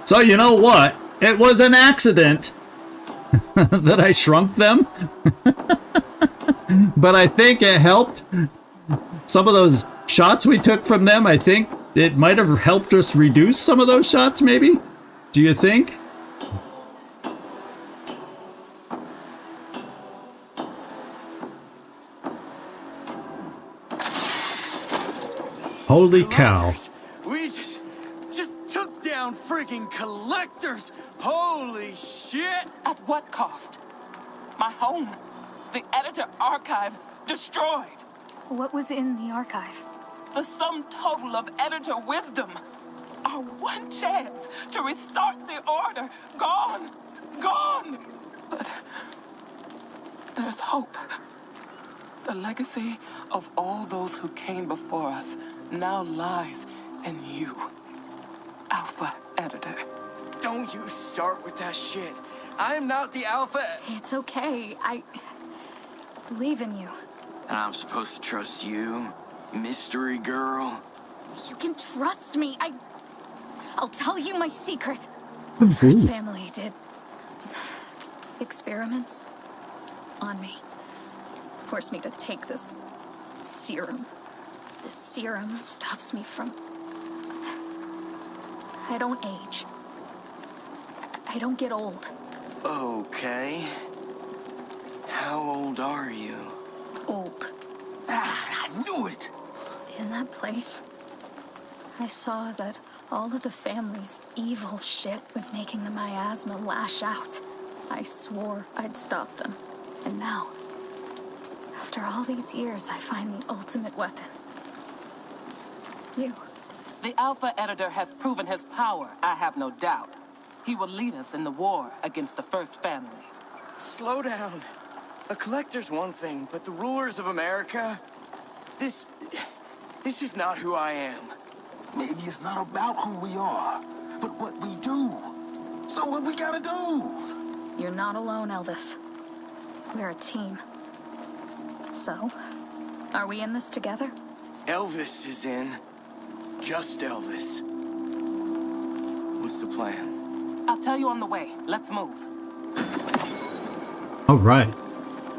So you know what? It was an accident that I shrunk them. But I think it helped. Some of those shots we took from them, I think it might have helped us reduce some of those shots, maybe? Do you think? Holy cow. We just took down friggin' collectors. Holy shit. At what cost? My home, the editor archive, destroyed. What was in the archive? The sum total of editor wisdom. Our one chance to restart the order. Gone. Gone. But there's hope. The legacy of all those who came before us now lies in you, Alpha Editor. Don't you start with that shit. I'm not the Alpha. It's okay. I believe in you. And I'm supposed to trust you, mystery girl? You can trust me. I'll tell you my secret. The first family did experiments on me. Forced me to take this serum. This serum stops me from... I don't age. I don't get old. Okay. How old are you? Old. Ah, I knew it! In that place, I saw that all of the family's evil shit was making the miasma lash out. I swore I'd stop them. And now, after all these years, I find the ultimate weapon. You. The Alpha Editor has proven his power, I have no doubt. He will lead us in the war against the First Family. Slow down. A collector's one thing, but the rulers of America... This is not who I am. Maybe it's not about who we are, but what we do. So what we gotta do? You're not alone, Elvis. We're a team. So, are we in this together? Elvis is in. Just Elvis. What's the plan? I'll tell you on the way. Let's move. All right.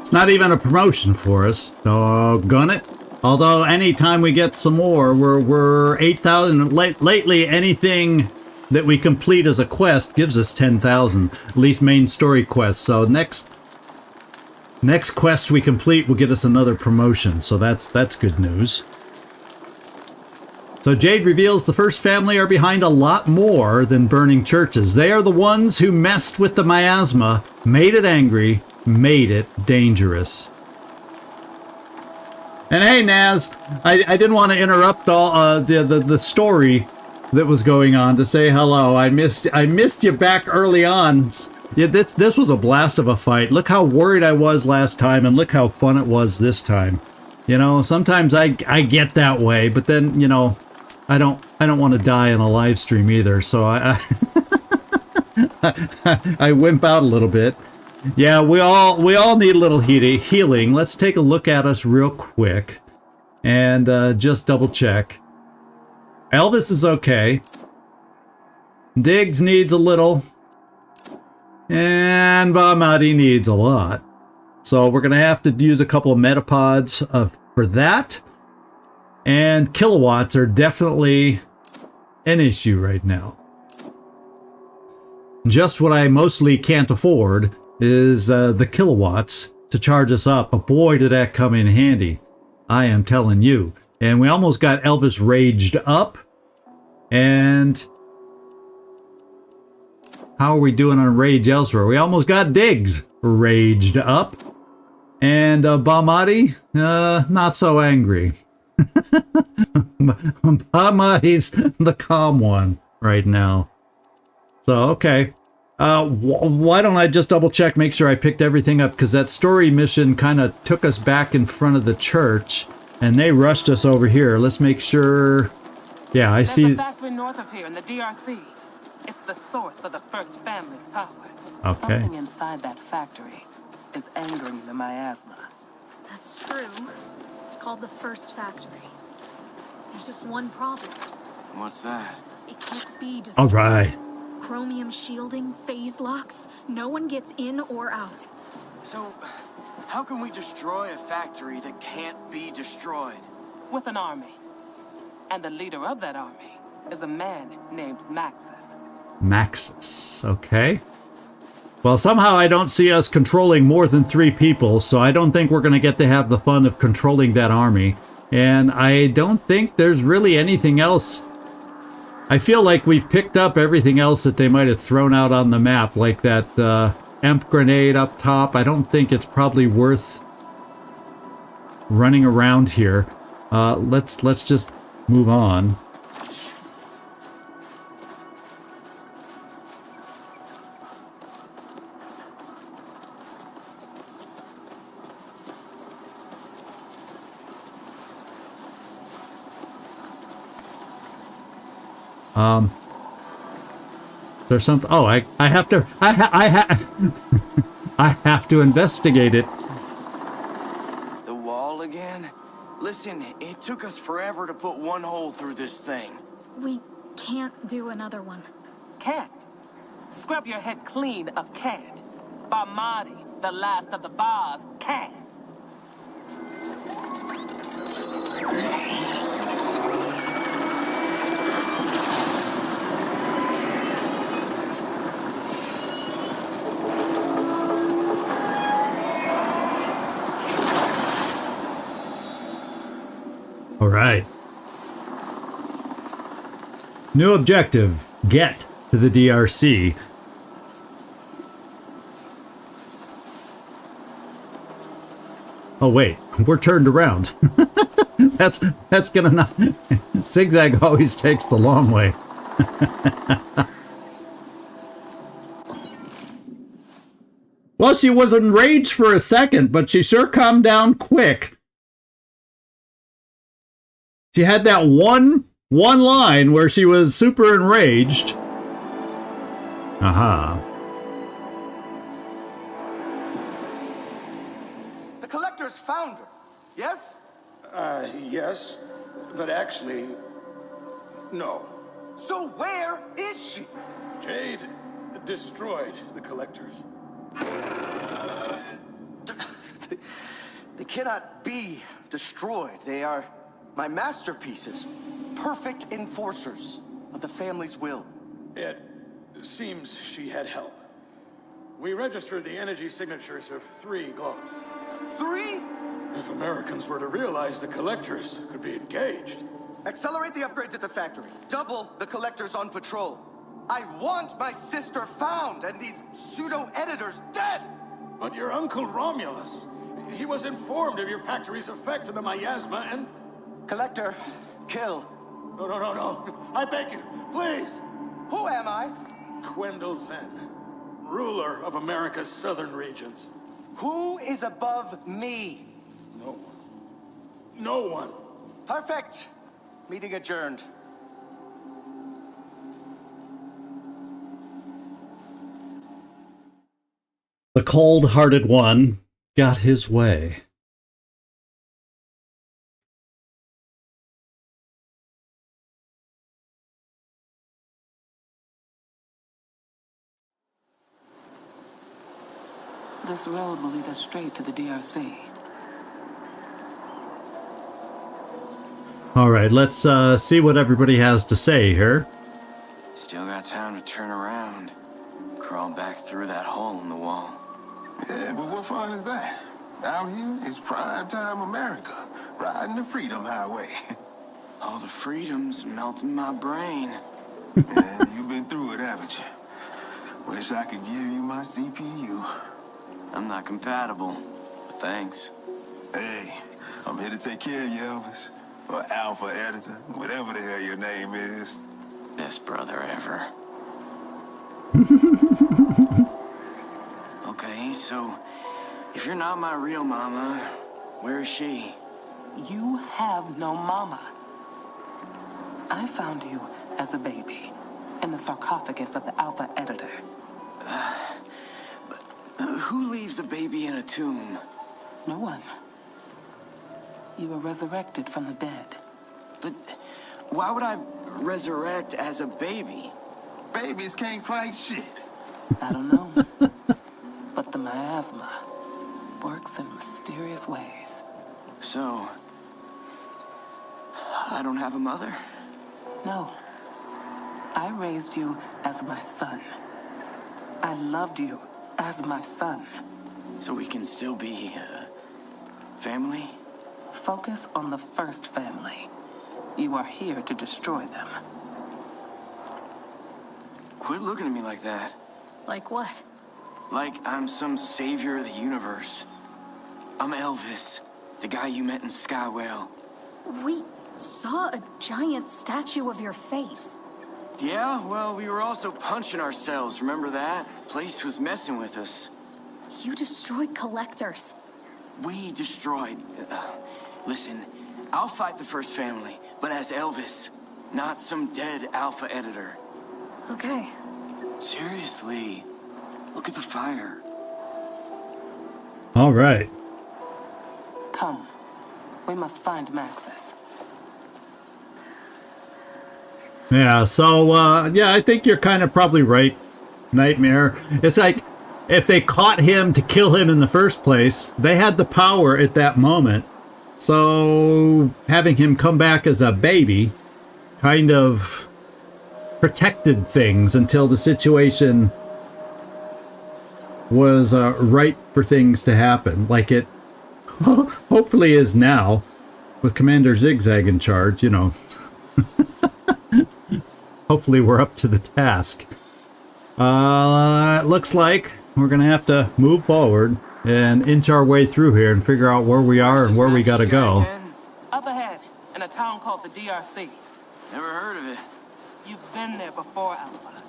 It's not even a promotion for us. Doggone it. Although anytime we get some more, we're 8,000. Lately, anything that we complete as a quest gives us 10,000. At least main story quests. So next quest we complete will get us another promotion. So that's good news. So Jade reveals the First Family are behind a lot more than burning churches. They are the ones who messed with the miasma, made it angry, made it dangerous. And hey, Naz, I didn't want to interrupt all the story that was going on to say hello. I missed you back early on. Yeah, this was a blast of a fight. Look how worried I was last time, and look how fun it was this time. You know, sometimes I get that way, but then you know, I don't want to die in a live stream either. So I wimp out a little bit. Yeah, we all need a little healing. Let's take a look at us real quick and just double check. Elvis is okay. Diggs needs a little. And Bamadi needs a lot. So we're going to have to use a couple of metapods for that. And kilowatts are definitely an issue right now. Just what I mostly can't afford is the kilowatts to charge us up. But boy, did that come in handy. I am telling you. And we almost got Elvis raged up. And how are we doing on rage elsewhere? We almost got Diggs raged up. And Bamadi, not so angry. Bamadi's the calm one right now. So, okay. Why don't I just double check, make sure I picked everything up, because that story mission kind of took us back in front of the church, and they rushed us over here. Let's make sure. Yeah, I see. There's a factory north of here in the DRC. It's the source of the First Family's power. Okay. Something inside that factory is angering the miasma. That's true. It's called the First Factory. There's just one problem. What's that? It can't be All destroyed. right. chromium shielding, phase locks. No one gets in or out. So, how can we destroy a factory that can't be destroyed? With an army. And the leader of that army is a man named Maxis. Maxis, okay. Well, somehow I don't see us controlling more than 3 people, so I don't think we're going to get to have the fun of controlling that army. And I don't think there's really anything else. I feel like we've picked up everything else that they might have thrown out on the map, like that EMP grenade up top. I don't think it's probably worth running around here. Let's just move on. Is there something? Oh, I have to. I have to investigate it. The wall again? Listen, it took us forever to put one hole through this thing. We can't do another one. Can't. Scrub your head clean of can't. Barmadi, the last of the bars, can. All right. New objective, get to the DRC. Oh wait, we're turned around. that's gonna not... Zigzag always takes the long way. Well, she was enraged for a second, but she sure calmed down quick. She had that one line where she was super enraged. Aha. The Collector's found her, yes? Yes, but actually, no. So where is she? Jade destroyed the Collectors. They cannot be destroyed. They are my masterpieces. Perfect enforcers of the family's will. It seems she had help. We registered the energy signatures of 3 gloves. 3? If Americans were to realize the Collectors could be engaged. Accelerate the upgrades at the factory. Double the Collectors on patrol. I want my sister found and these pseudo-editors dead! But your uncle Romulus, he was informed of your factory's effect on the miasma and... Collector, kill. No. I beg you, please. Who am I? Quendel Zen, ruler of America's southern regions. Who is above me? No one. No one. Perfect. Meeting adjourned. The cold-hearted one got his way. This road will lead us straight to the DRC. All right, let's see what everybody has to say here. Still got time to turn around. Crawl back through that hole in the wall. Yeah, but what fun is that? Out here is prime time America, riding the Freedom Highway. All the freedoms melt in my brain. Yeah, you've been through it, haven't you? Wish I could give you my CPU. I'm not compatible, but thanks. Hey, I'm here to take care of you, Elvis. Or Alpha Editor, whatever the hell your name is. Best brother ever. Okay, so if you're not my real mama, where is she? You have no mama. I found you as a baby in the sarcophagus of the Alpha Editor. Who leaves a baby in a tomb? No one. You were resurrected from the dead. But why would I resurrect as a baby? babies can't fight shit. I don't know. But the miasma works in mysterious ways. So, I don't have a mother? No. I raised you as my son. I loved you as my son. So we can still be, family? Focus on the first family. You are here to destroy them. Quit looking at me like that. Like what? Like I'm some savior of the universe. I'm Elvis, the guy you met in Skywell. We saw a giant statue of your face. Yeah, well, we were also punching ourselves, remember that? Place was messing with us. You destroyed collectors. We destroyed... listen, I'll fight the first family, but as Elvis, not some dead alpha editor. Okay. Seriously, look at the fire. All right. Come. We must find Maxis. Yeah, so, yeah, I think you're kind of probably right, Nightmare. It's like, if they caught him to kill him in the first place, they had the power at that moment. So, having him come back as a baby kind of protected things until the situation was right for things to happen. Like it hopefully is now, with Commander Zigzag in charge, you know. Hopefully we're up to the task. It looks like we're going to have to move forward and inch our way through here and figure out where we are and where we got to go. Up ahead, in a town called the DRC. Never heard of it. You've been there before, Alpha.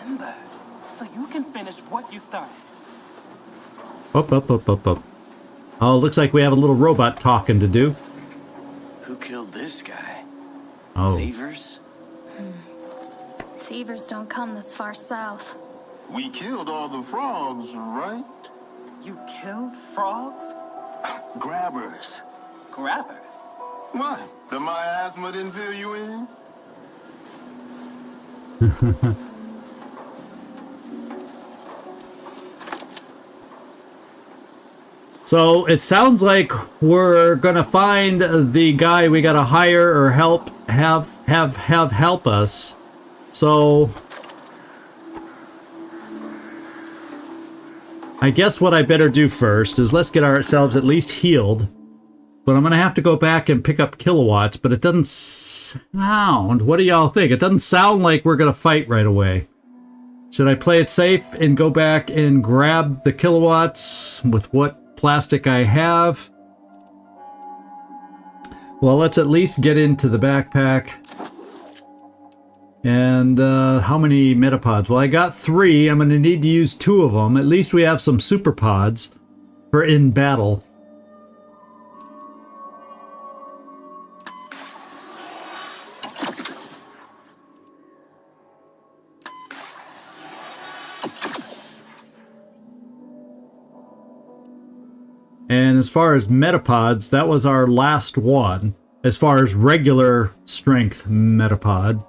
Remember, so you can finish what you started. Up. Oh, looks like we have a little robot talking to do. Who killed this guy? Oh. Thievers? Thievers don't come this far south. We killed all the frogs, right? You killed frogs? Grabbers. Grabbers? What? The miasma didn't fill you in? So it sounds like we're gonna find the guy we gotta hire or have help us. So I guess what I better do first is let's get ourselves at least healed. But I'm gonna have to go back and pick up kilowatts, but it doesn't sound... What do y'all think? It doesn't sound like we're gonna fight right away. Should I play it safe and go back and grab the kilowatts with what plastic I have? Well, let's at least get into the backpack. And how many metapods? Well, I got 3. I'm going to need to use 2 of them. At least we have some super pods for in battle. And as far as metapods, that was our last one. As far as regular strength metapod.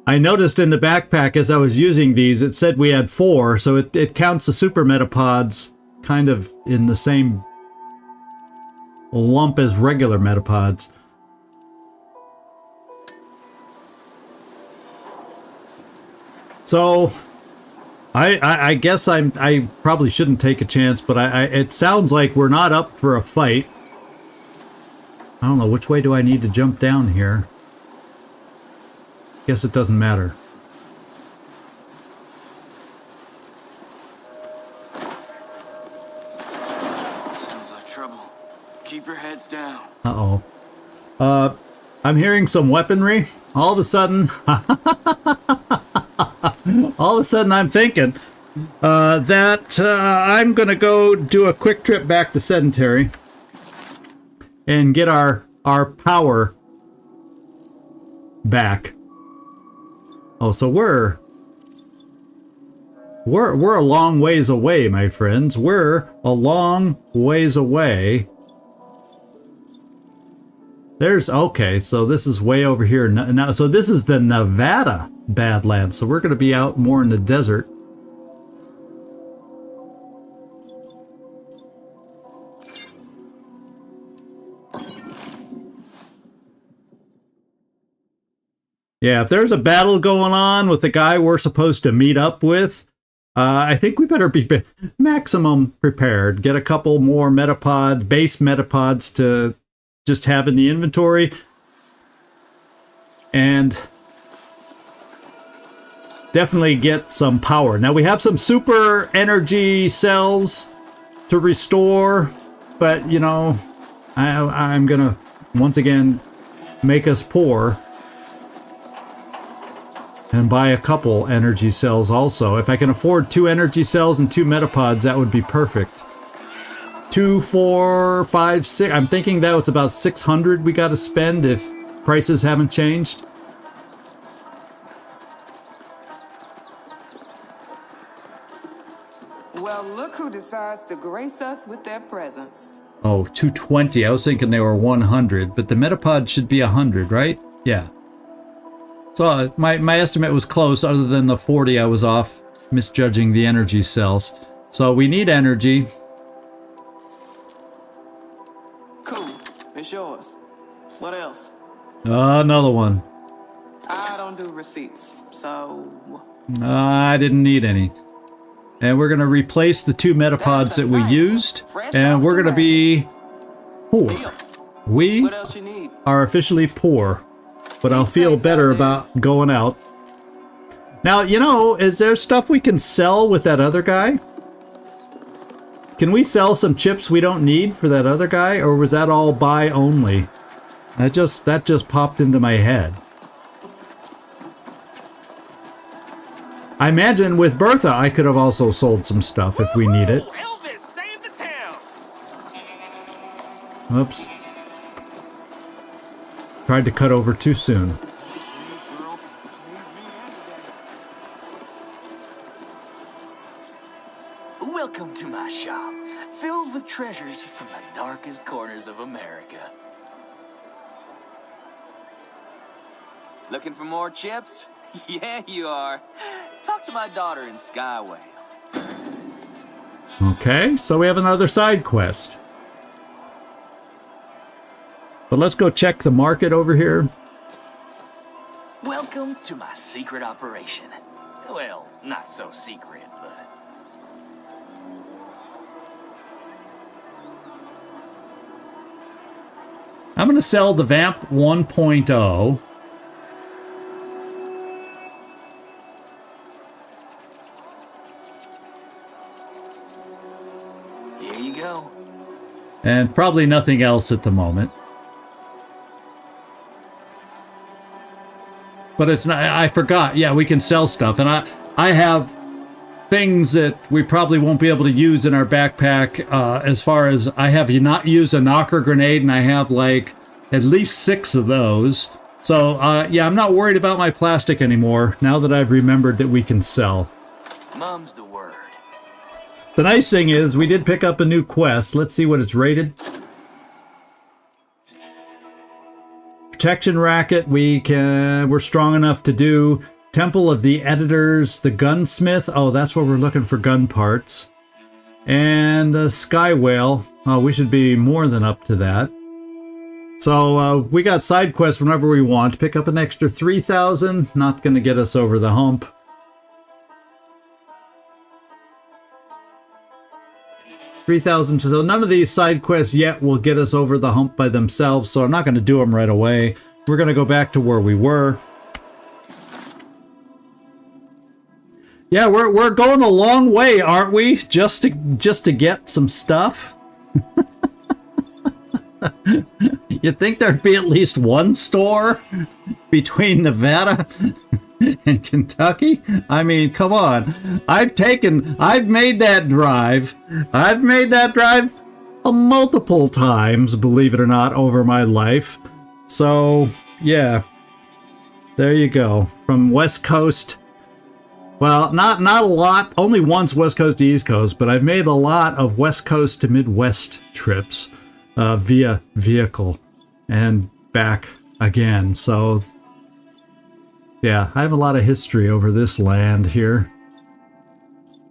I noticed in the backpack as I was using these, it said we had 4, so it counts the super metapods kind of in the same lump as regular metapods. So I guess I probably shouldn't take a chance, but it sounds like we're not up for a fight. I don't know, which way do I need to jump down here? Guess it doesn't matter. Sounds like trouble. Keep your heads down. Uh-oh. I'm hearing some weaponry. All of a sudden... all of a sudden I'm thinking that I'm going to go do a quick trip back to Sedentary and get our power back. Oh, so we're a long ways away, my friends. We're a long ways away. There's, okay, so this is way over here now. So this is the Nevada Badlands. So we're going to be out more in the desert. Yeah, if there's a battle going on with the guy we're supposed to meet up with, I think we better be maximum prepared. Get a couple more metapods, base metapods to just have in the inventory. And definitely get some power. Now we have some super energy cells to restore, but you know, I'm gonna once again make us poor and buy a couple energy cells also. If I can afford 2 energy cells and 2 metapods, that would be perfect. 2, 4, 5, 6. I'm thinking that was about 600 we got to spend if prices haven't changed. Well, look who decides to grace us with their presence. Oh, 220. I was thinking they were 100, but the metapod should be 100, right? Yeah. So my estimate was close, other than the 40 I was off misjudging the energy cells. So we need energy. Cool. It's yours. What else? Another one. I don't do receipts, so... I didn't need any. And we're going to replace the 2 metapods that we used. And we're going to be poor. We What else you need? are are officially poor. But I'll feel better about going out. Now, you know, is there stuff we can sell with that other guy? Can we sell some chips we don't need for that other guy? Or was that all buy only? That just popped into my head. I imagine with Bertha, I could have also sold some stuff if we need it. Elvis saved the town. Oops. Tried to cut over too soon. Welcome to my shop, filled with treasures from the darkest corners of America. Looking for more chips? Yeah, you are. Talk to my daughter in Skyway. Okay, so we have another side quest. But let's go check the market over here. Welcome to my secret operation. Well, not so secret, but... I'm going to sell the Vamp 1.0. Here you go. And probably nothing else at the moment. But it's not, I forgot. Yeah, we can sell stuff. And I have things that we probably won't be able to use in our backpack. As far as I have not used a knocker grenade, and I have like at least 6 of those. So yeah, I'm not worried about my plastic anymore now that I've remembered that we can sell. Mum's the word. The nice thing is we did pick up a new quest. Let's see what it's rated. Protection racket, we're strong enough to do. Temple of the Editors, the Gunsmith. Oh, that's where we're looking for gun parts. And the Sky Whale. Oh, we should be more than up to that. So we got side quests whenever we want. Pick up an extra 3,000. Not going to get us over the hump. 3,000. So none of these side quests yet will get us over the hump by themselves, so I'm not going to do them right away. We're going to go back to where we were. Yeah, we're going a long way, aren't we? Just to get some stuff. You'd think there'd be at least one store between Nevada and Kentucky? I mean, come on. I've made that drive. I've made that drive multiple times, believe it or not, over my life. So, yeah. There you go. From West Coast. Well, not a lot. Only once West Coast to East Coast, but I've made a lot of West Coast to Midwest trips via vehicle and back again. So Yeah, I have a lot of history over this land here.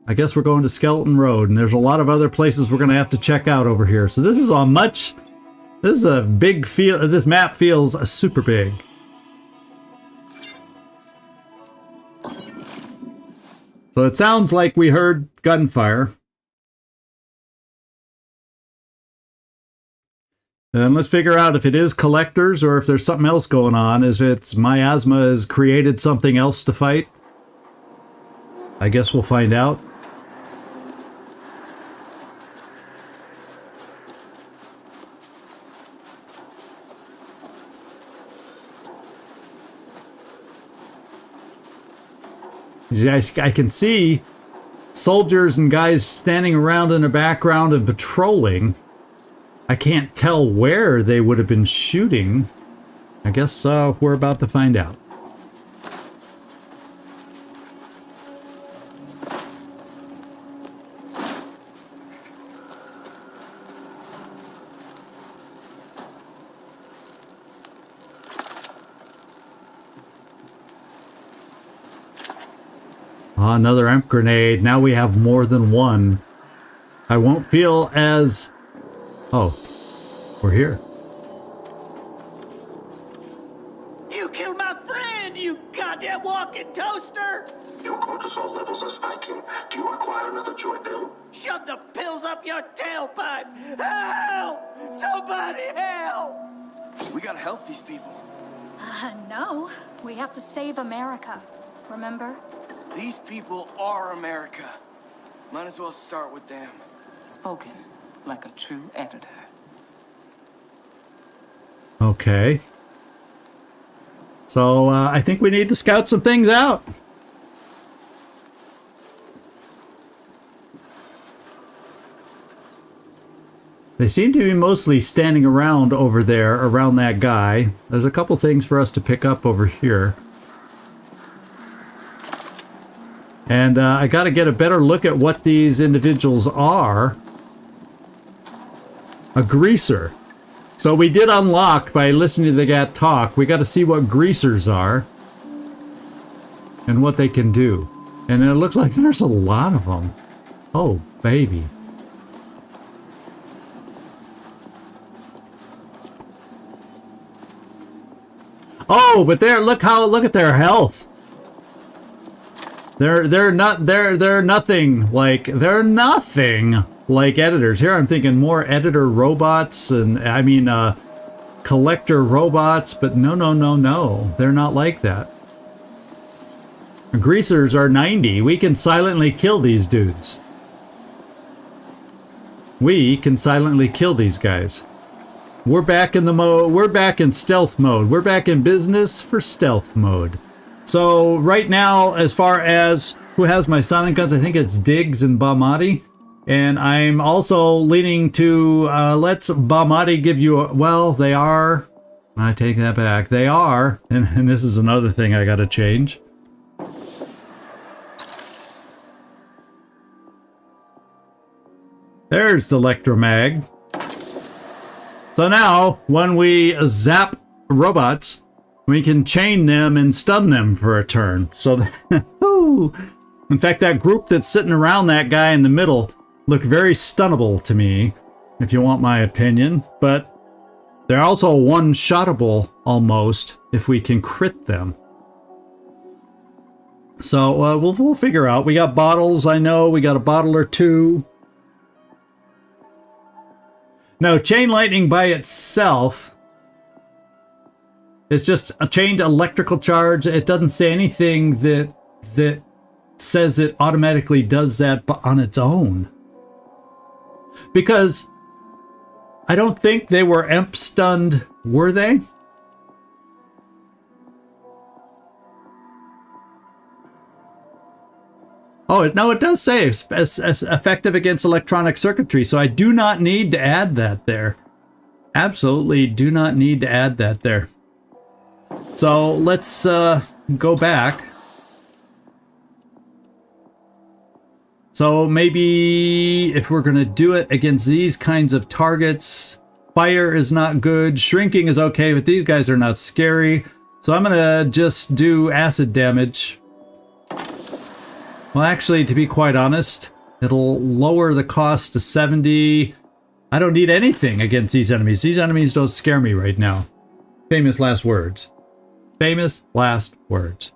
I guess we're going to Skeleton Road, and there's a lot of other places we're going to have to check out over here. So this is a much... This is a big feel... This map feels super big. So it sounds like we heard gunfire. And let's figure out if it is collectors or if there's something else going on. If it's Miasma has created something else to fight. I guess we'll find out. I can see soldiers and guys standing around in the background and patrolling. I can't tell where they would have been shooting. I guess we're about to find out. Another amp grenade. Now we have more than one. I won't feel as... Oh, we're here. You killed my friend, you goddamn walking toaster! Your cortisol levels are spiking. Do you require another joy pill? Shove the pills up your tailpipe! Help! Somebody help! We gotta help these people. No. We have to save America. Remember? These people are America. Might as well start with them. Spoken like a true editor. Okay. So, I think we need to scout some things out. They seem to be mostly standing around over there, around that guy. There's a couple things for us to pick up over here. And I got to get a better look at what these individuals are. A greaser. So we did unlock by listening to the guy talk. We got to see what greasers are. And what they can do. And it looks like there's a lot of them. Oh, baby. Oh, but look at their health. They're nothing like editors. Here I'm thinking more editor robots and I mean collector robots, but no. They're not like that. Greasers are 90. We can silently kill these dudes. We can silently kill these guys. We're back in the mode. We're back in stealth mode. We're back in business for stealth mode. So right now, as far as who has my silent guns, I think it's Diggs and Bahmati. And I'm also leaning to, let's Bahmati give you a, well, they are, I take that back. They are, and this is another thing I got to change. There's the electromag. So now, when we zap robots, we can chain them and stun them for a turn. So, in fact, that group that's sitting around that guy in the middle look very stunnable to me, if you want my opinion. But they're also one-shottable, almost, if we can crit them. So, we'll figure out. We got bottles, I know. We got a bottle or two. Now, chain lightning by itself... It's just a chained electrical charge. It doesn't say anything that says it automatically does that on its own. Because I don't think they were EMP stunned, were they? Oh, no, it does say effective against electronic circuitry, so I do not need to add that there. Absolutely do not need to add that there. So let's go back. So maybe if we're going to do it against these kinds of targets, fire is not good. Shrinking is okay, but these guys are not scary. So I'm gonna just do acid damage. Well, actually, to be quite honest, it'll lower the cost to 70. I don't need anything against these enemies. These enemies don't scare me right now. Famous last words. Famous last words.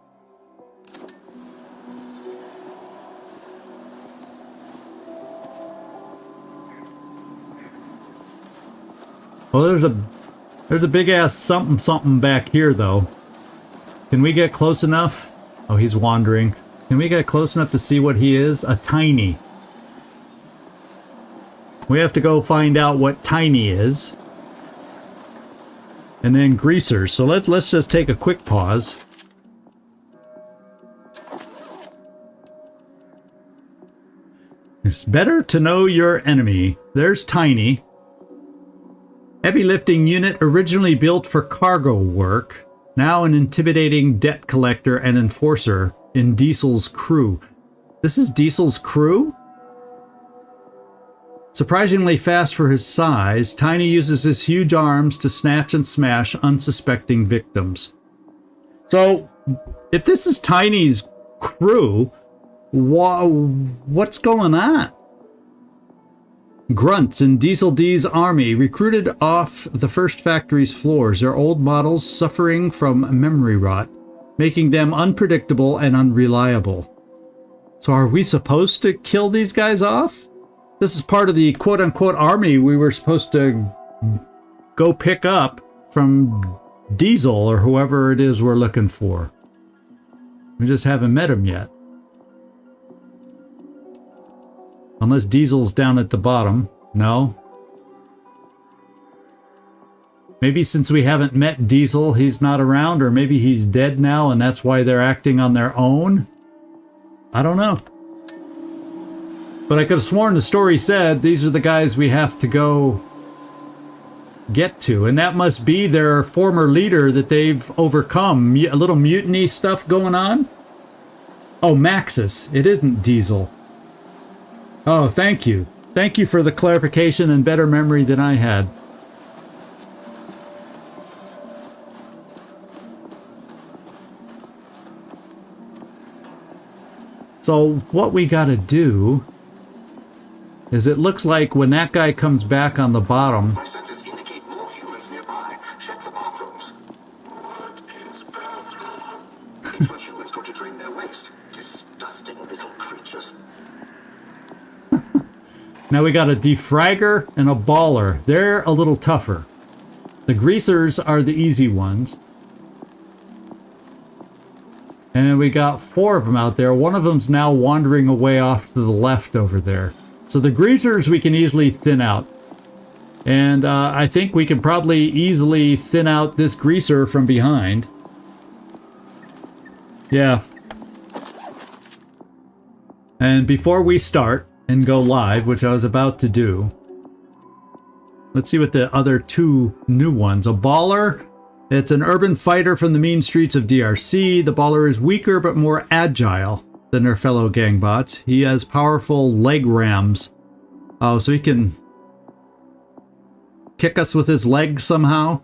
Well, there's a big ass something back here though. Can we get close enough? Oh, he's wandering. Can we get close enough to see what he is? A tiny. We have to go find out what tiny is. And then greasers. So let's just take a quick pause. It's better to know your enemy. There's tiny. Heavy lifting unit originally built for cargo work. Now an intimidating debt collector and enforcer in Diesel's crew. This is Diesel's crew? Surprisingly fast for his size, Tiny uses his huge arms to snatch and smash unsuspecting victims. So, if this is Tiny's crew, what's going on? Grunts in Diesel D's army recruited off the first factory's floors, their old models suffering from memory rot, making them unpredictable and unreliable. So are we supposed to kill these guys off? This is part of the quote-unquote army we were supposed to go pick up from Diesel or whoever it is we're looking for. We just haven't met him yet. Unless Diesel's down at the bottom. No. Maybe since we haven't met Diesel, he's not around, or maybe he's dead now and that's why they're acting on their own. I don't know. But I could have sworn the story said these are the guys we have to go get to. And that must be their former leader that they've overcome. A little mutiny stuff going on. Oh, Maxis. It isn't Diesel. Oh, thank you. Thank you for the clarification and better memory than I had. So what we got to do is it looks like when that guy comes back on the bottom. My senses indicate more humans nearby. Check the bathrooms. What is bathroom? It's where humans go to drain their waste. Disgusting little creatures. Now we got a defragger and a baller. They're a little tougher. The greasers are the easy ones. And we got 4 of them out there. One of them's now wandering away off to the left over there. So the greasers we can easily thin out. And I think we can probably easily thin out this greaser from behind. Yeah. And before we start and go live, which I was about to do, let's see what the other 2 new ones. A baller. It's an urban fighter from the mean streets of DRC. The baller is weaker but more agile than their fellow gangbots. He has powerful leg rams. Oh, so he can kick us with his legs somehow.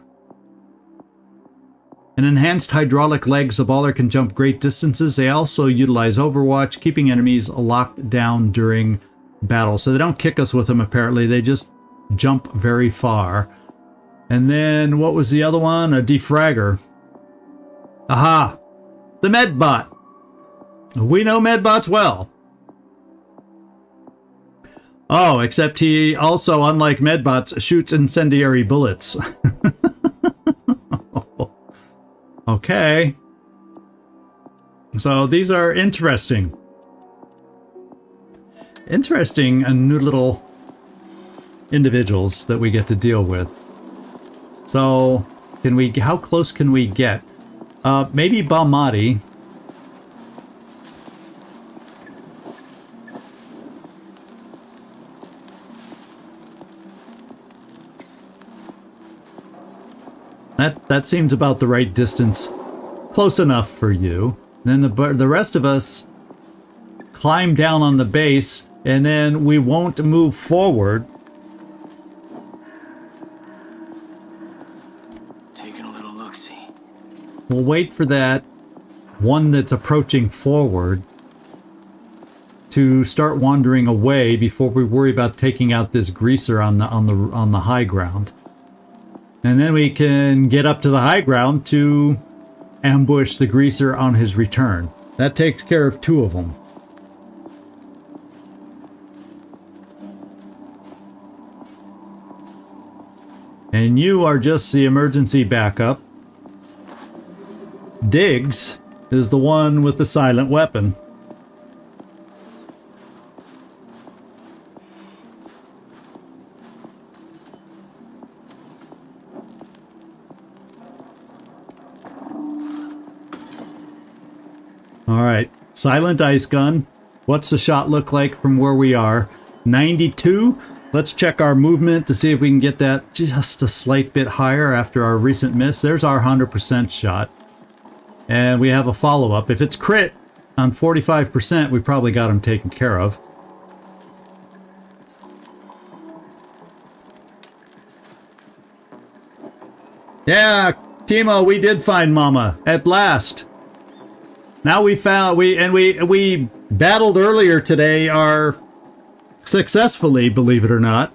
An enhanced hydraulic legs, the baller can jump great distances. They also utilize Overwatch, keeping enemies locked down during battle. So they don't kick us with them apparently. They just jump very far. And then, what was the other one? A defragger. Aha! The Medbot! We know Medbots well. Oh, except he also, unlike Medbots, shoots incendiary bullets. Okay. So these are interesting. Interesting and new little individuals that we get to deal with. So, can we? How close can we get? Maybe Balmati. That seems about the right distance. Close enough for you. Then the rest of us climb down on the base, and then we won't move forward. We'll wait for that one that's approaching forward to start wandering away before we worry about taking out this greaser on the high ground. And then we can get up to the high ground to ambush the greaser on his return. That takes care of 2 of them. And you are just the emergency backup. Diggs is the one with the silent weapon. Alright, silent ice gun. What's the shot look like from where we are? 92? Let's check our movement to see if we can get that just a slight bit higher after our recent miss. There's our 100% shot. And we have a follow-up. If it's crit on 45%, we probably got him taken care of. Yeah, Timo, we did find Mama at last. Now we found we battled earlier today our successfully, believe it or not,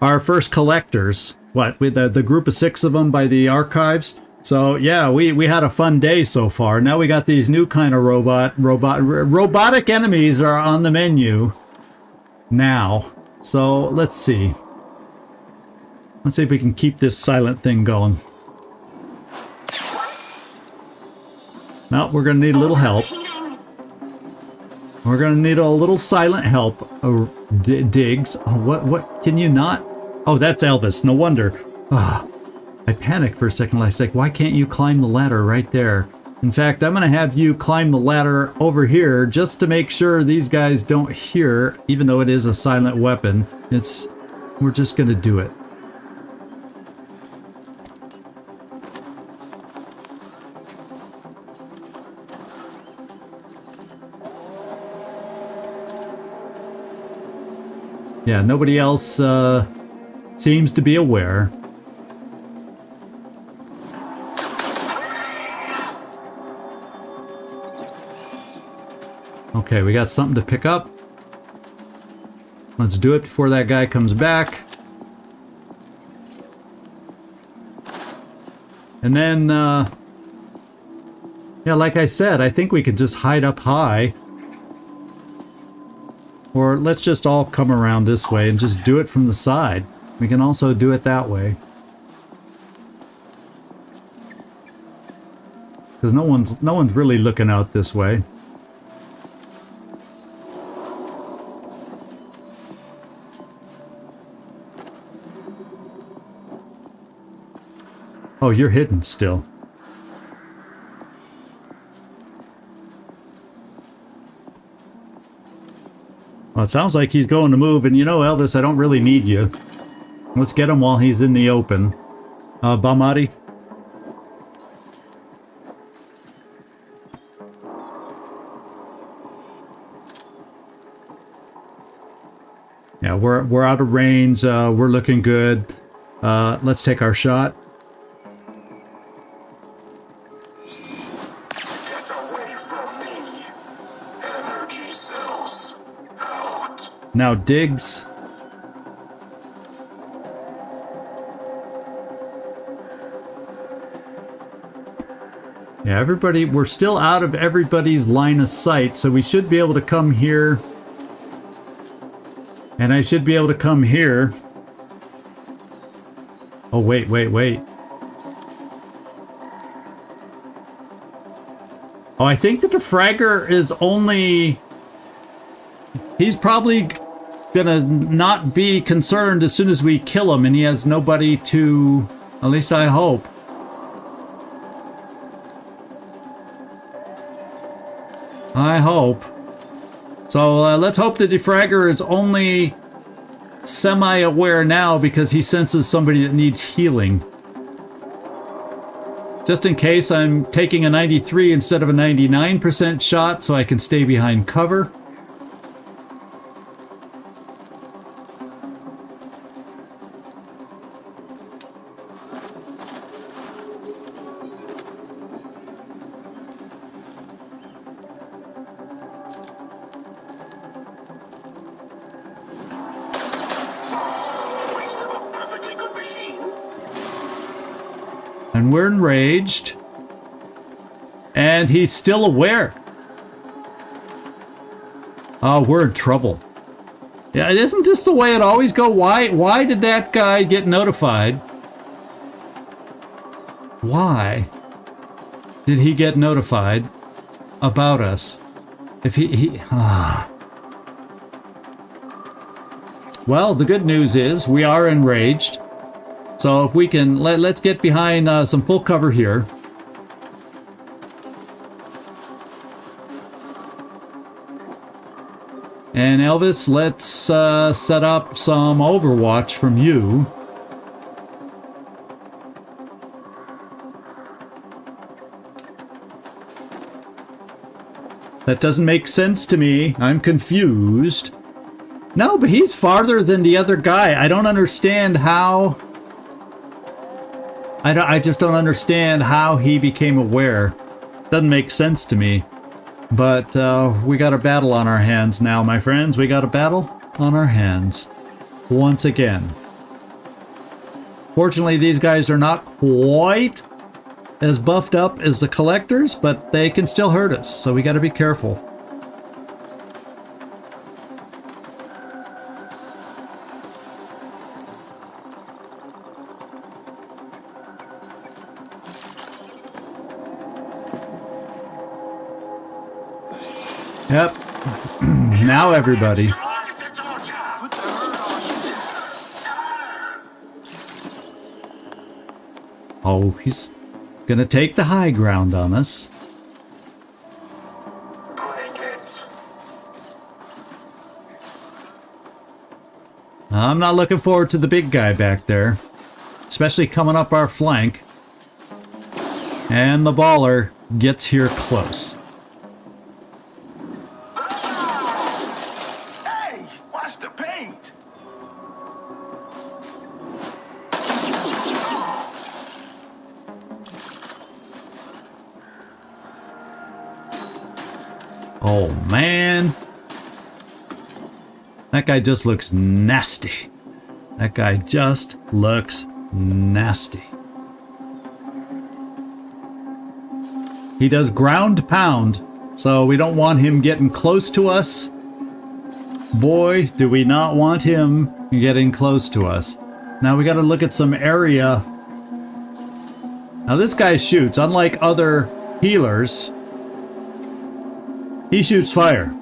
our first collectors. What, with the group of 6 of them by the archives. So yeah, we had a fun day so far. Now we got these new kind of robotic enemies are on the menu now. So let's see. Let's see if we can keep this silent thing going. No, we're going to need a little help. We're going to need a little silent help. Diggs. Oh, what? Can you not? Oh, that's Elvis. No wonder. I panicked for a second. I was like, why can't you climb the ladder right there? In fact, I'm going to have you climb the ladder over here just to make sure these guys don't hear, even though it is a silent weapon. We're just going to do it. Yeah, nobody else seems to be aware. Okay, we got something to pick up. Let's do it before that guy comes back. And then, yeah, like I said, I think we could just hide up high. Or let's just all come around this way and just do it from the side. We can also do it that way. Because no one's really looking out this way. Oh, you're hidden still. Well, it sounds like he's going to move, and you know, Elvis, I don't really need you. Let's get him while he's in the open. Bamari? Yeah, we're out of range. We're looking good. Let's take our shot. Get away from me. Energy cells out. Now Diggs. Yeah, everybody, we're still out of everybody's line of sight, so we should be able to come here. And I should be able to come here. Oh, wait. Oh, I think the defragger is only... He's probably gonna not be concerned as soon as we kill him, and he has nobody to... At least I hope. I hope. So let's hope the defragger is only semi-aware now because he senses somebody that needs healing. Just in case, I'm taking a 93 instead of a 99% shot so I can stay behind cover. And we're enraged. And he's still aware. Oh, we're in trouble. Yeah, isn't this the way it always go? Why did that guy get notified? Why did he get notified about us? If Well, the good news is we are enraged. So if we can, let's get behind some full cover here. And Elvis, let's set up some Overwatch from you. That doesn't make sense to me. I'm confused. No, but he's farther than the other guy. I don't understand how... I just don't understand how he became aware. Doesn't make sense to me. But we got a battle on our hands now, my friends. We got a battle on our hands. Once again. Fortunately, these guys are not quite as buffed up as the collectors, but they can still hurt us, so we got to be careful. Yep. Now everybody. Oh, he's gonna take the high ground on us. I'm not looking forward to the big guy back there, especially coming up our flank. And the baller gets here close. Hey, watch the paint. Oh man, that guy just looks nasty. That guy just looks nasty. He does ground pound, so we don't want him getting close to us. Boy, do we not want him getting close to us. Now we got to look at some area. Now this guy shoots, unlike other healers. He shoots fire.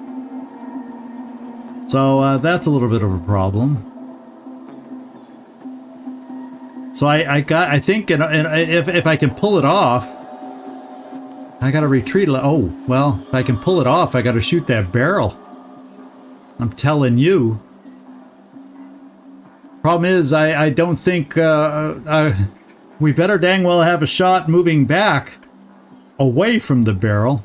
So that's a little bit of a problem. So I think if I can pull it off, I gotta retreat. Oh, well, if I can pull it off, I gotta shoot that barrel. I'm telling you. Problem is, I don't think we better dang well have a shot moving back away from the barrel.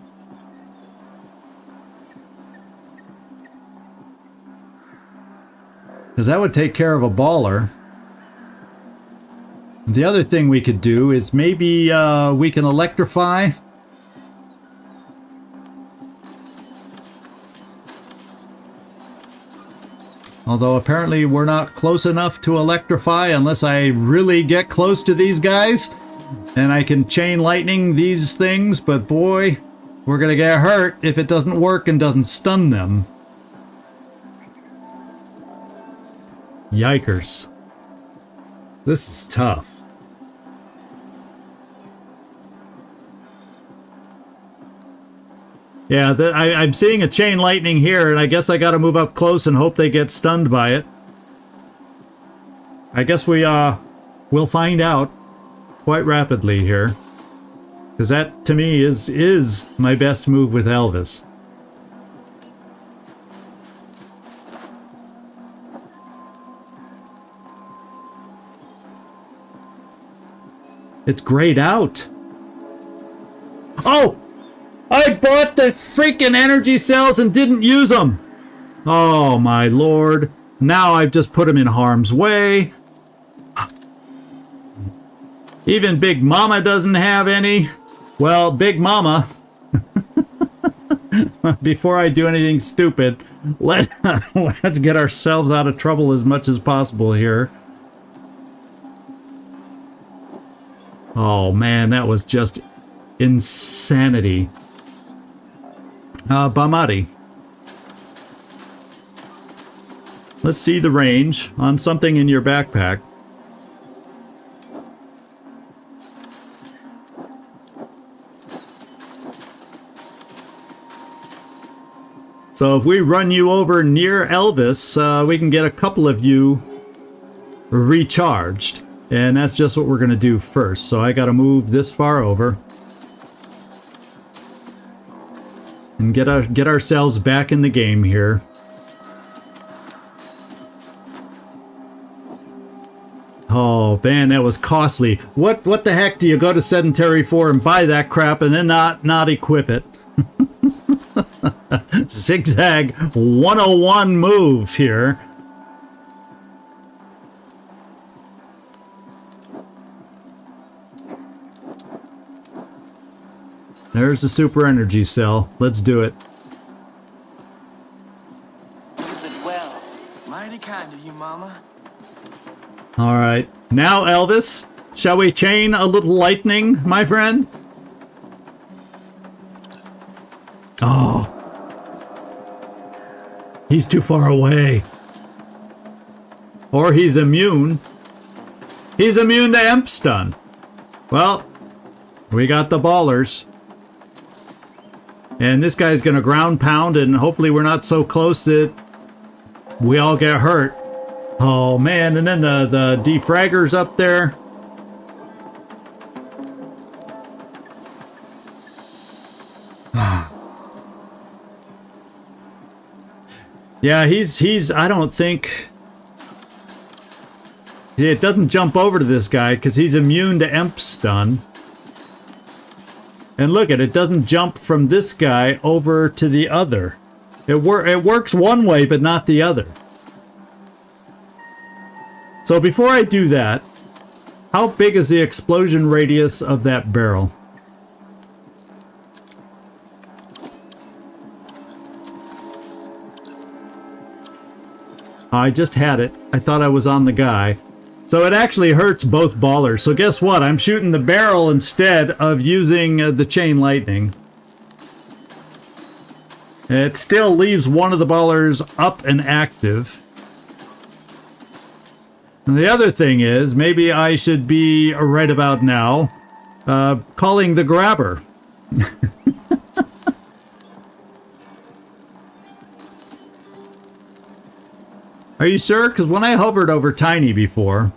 Because that would take care of a baller. The other thing we could do is maybe we can electrify. Although apparently we're not close enough to electrify unless I really get close to these guys. And I can chain lightning these things, but boy, we're gonna get hurt if it doesn't work and doesn't stun them. Yikers. This is tough. Yeah, I'm seeing a chain lightning here, and I guess I gotta move up close and hope they get stunned by it. I guess we'll find out quite rapidly here. Because that, to me, is my best move with Elvis. It's grayed out. Oh! I bought the freaking energy cells and didn't use them! Oh my lord. Now I've just put them in harm's way. Even Big Mama doesn't have any. Well, Big Mama, before I do anything stupid, let's get ourselves out of trouble as much as possible here. Oh man, that was just insanity. Bamari. Let's see the range on something in your backpack. So if we run you over near Elvis, we can get a couple of you recharged. And that's just what we're going to do first. So I got to move this far over. And get ourselves back in the game here. Oh man, that was costly. What the heck do you go to Sedentary for and buy that crap and then not equip it? Zigzag 101 move here. There's the super energy cell. Let's do it. Use it well. Mighty kind of you, Mama. All right. Now, Elvis, shall we chain a little lightning, my friend? Oh. He's too far away. Or he's immune. He's immune to Imp Stun. Well, we got the ballers. And this guy's going to ground pound, and hopefully we're not so close that we all get hurt. Oh, man. And then the defragger's up there. Yeah, he's I don't think... It doesn't jump over to this guy because he's immune to Imp Stun. And look at it, doesn't jump from this guy over to the other. It works one way, but not the other. So before I do that, how big is the explosion radius of that barrel? I just had it. I thought I was on the guy. So it actually hurts both ballers. So guess what? I'm shooting the barrel instead of using the chain lightning. It still leaves one of the ballers up and active. And the other thing is, maybe I should be right about now calling the grabber. Are you sure? Because when I hovered over Tiny before...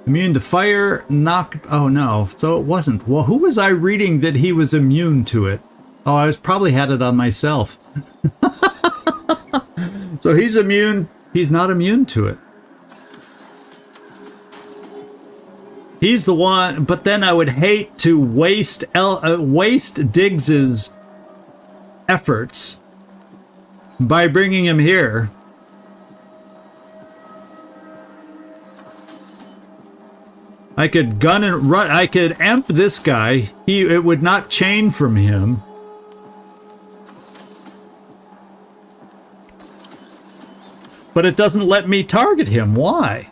Immune to fire, knock... Oh, no. So it wasn't. Well, who was I reading that he was immune to it? Oh, I probably had it on myself. So he's immune. He's not immune to it. He's the one... But then I would hate to waste Diggs's efforts by bringing him here. I could gun and run. I could amp this guy. It would not chain from him. But it doesn't let me target him. Why?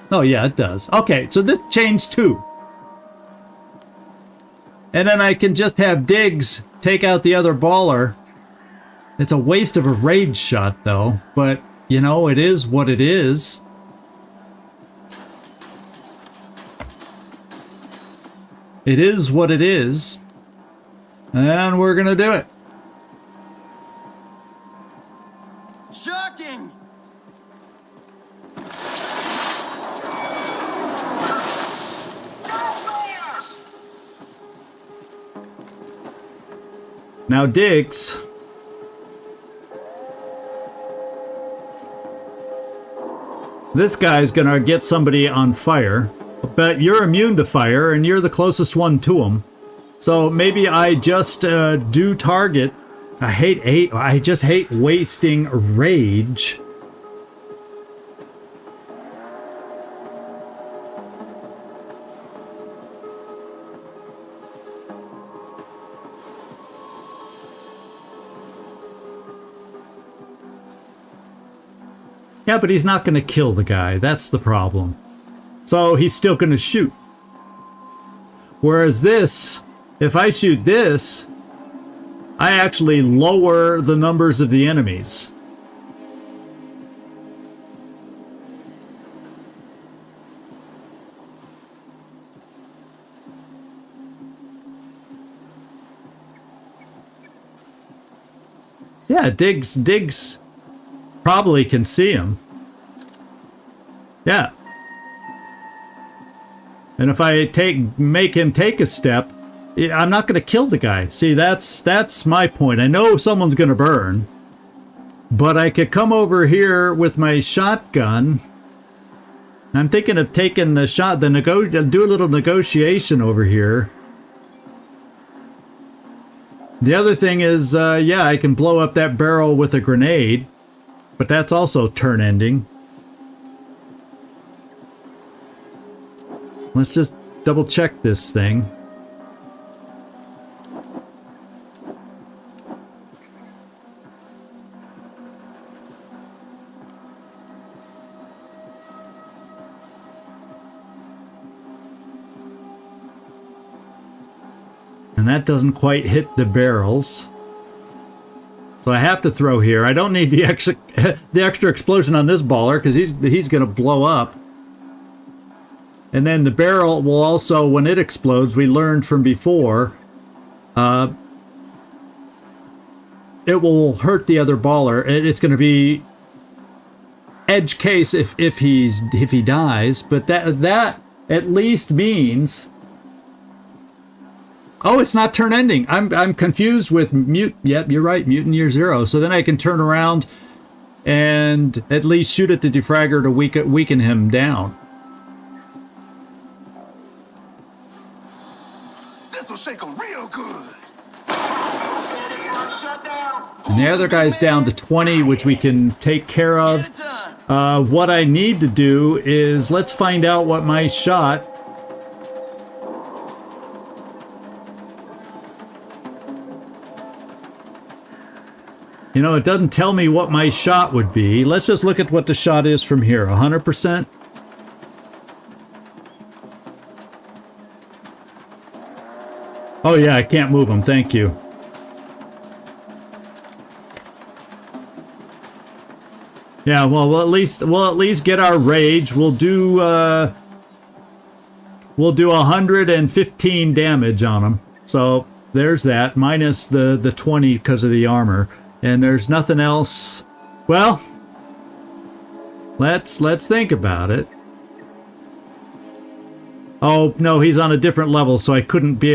Oh yeah, it does. Okay, so this chains 2. And then I can just have Diggs take out the other baller. It's a waste of a rage shot, though. But, you know, it is what it is. It is what it is. And we're going to do it. Shocking! Now, Diggs. This guy's gonna get somebody on fire. But you're immune to fire, and you're the closest one to him. So maybe I just do target. I just hate wasting rage. Yeah, but he's not going to kill the guy. That's the problem. So he's still going to shoot. Whereas this, if I shoot this, I actually lower the numbers of the enemies. Yeah, Diggs probably can see him. Yeah. And if I make him take a step, I'm not going to kill the guy. See, that's my point. I know someone's going to burn, but I could come over here with my shotgun. I'm thinking of taking the shot, do a little negotiation over here. The other thing is, yeah, I can blow up that barrel with a grenade, but that's also turn ending. Let's just double check this thing. And that doesn't quite hit the barrels. So I have to throw here. I don't need the extra explosion on this baller because he's going to blow up. And then the barrel will also, when it explodes, we learned from before, it will hurt the other baller. It's going to be edge case if he dies, but that at least means. Oh, it's not turn ending. I'm confused with mute. Yep, you're right. Mutant year 0. So then I can turn around and at least shoot at the defragger to weaken him down. This'll shake 'em real good. And the other guy's down to 20, which we can take care of. What I need to do is let's find out what my shot. You know, it doesn't tell me what my shot would be. Let's just look at what the shot is from here. 100%. Oh yeah, I can't move him. Thank you. Yeah, well, we'll at least get our rage. We'll do 115 damage on him. So there's that, minus the 20 because of the armor. And there's nothing else. Well, let's think about it. Oh no, he's on a different level, so I wouldn't be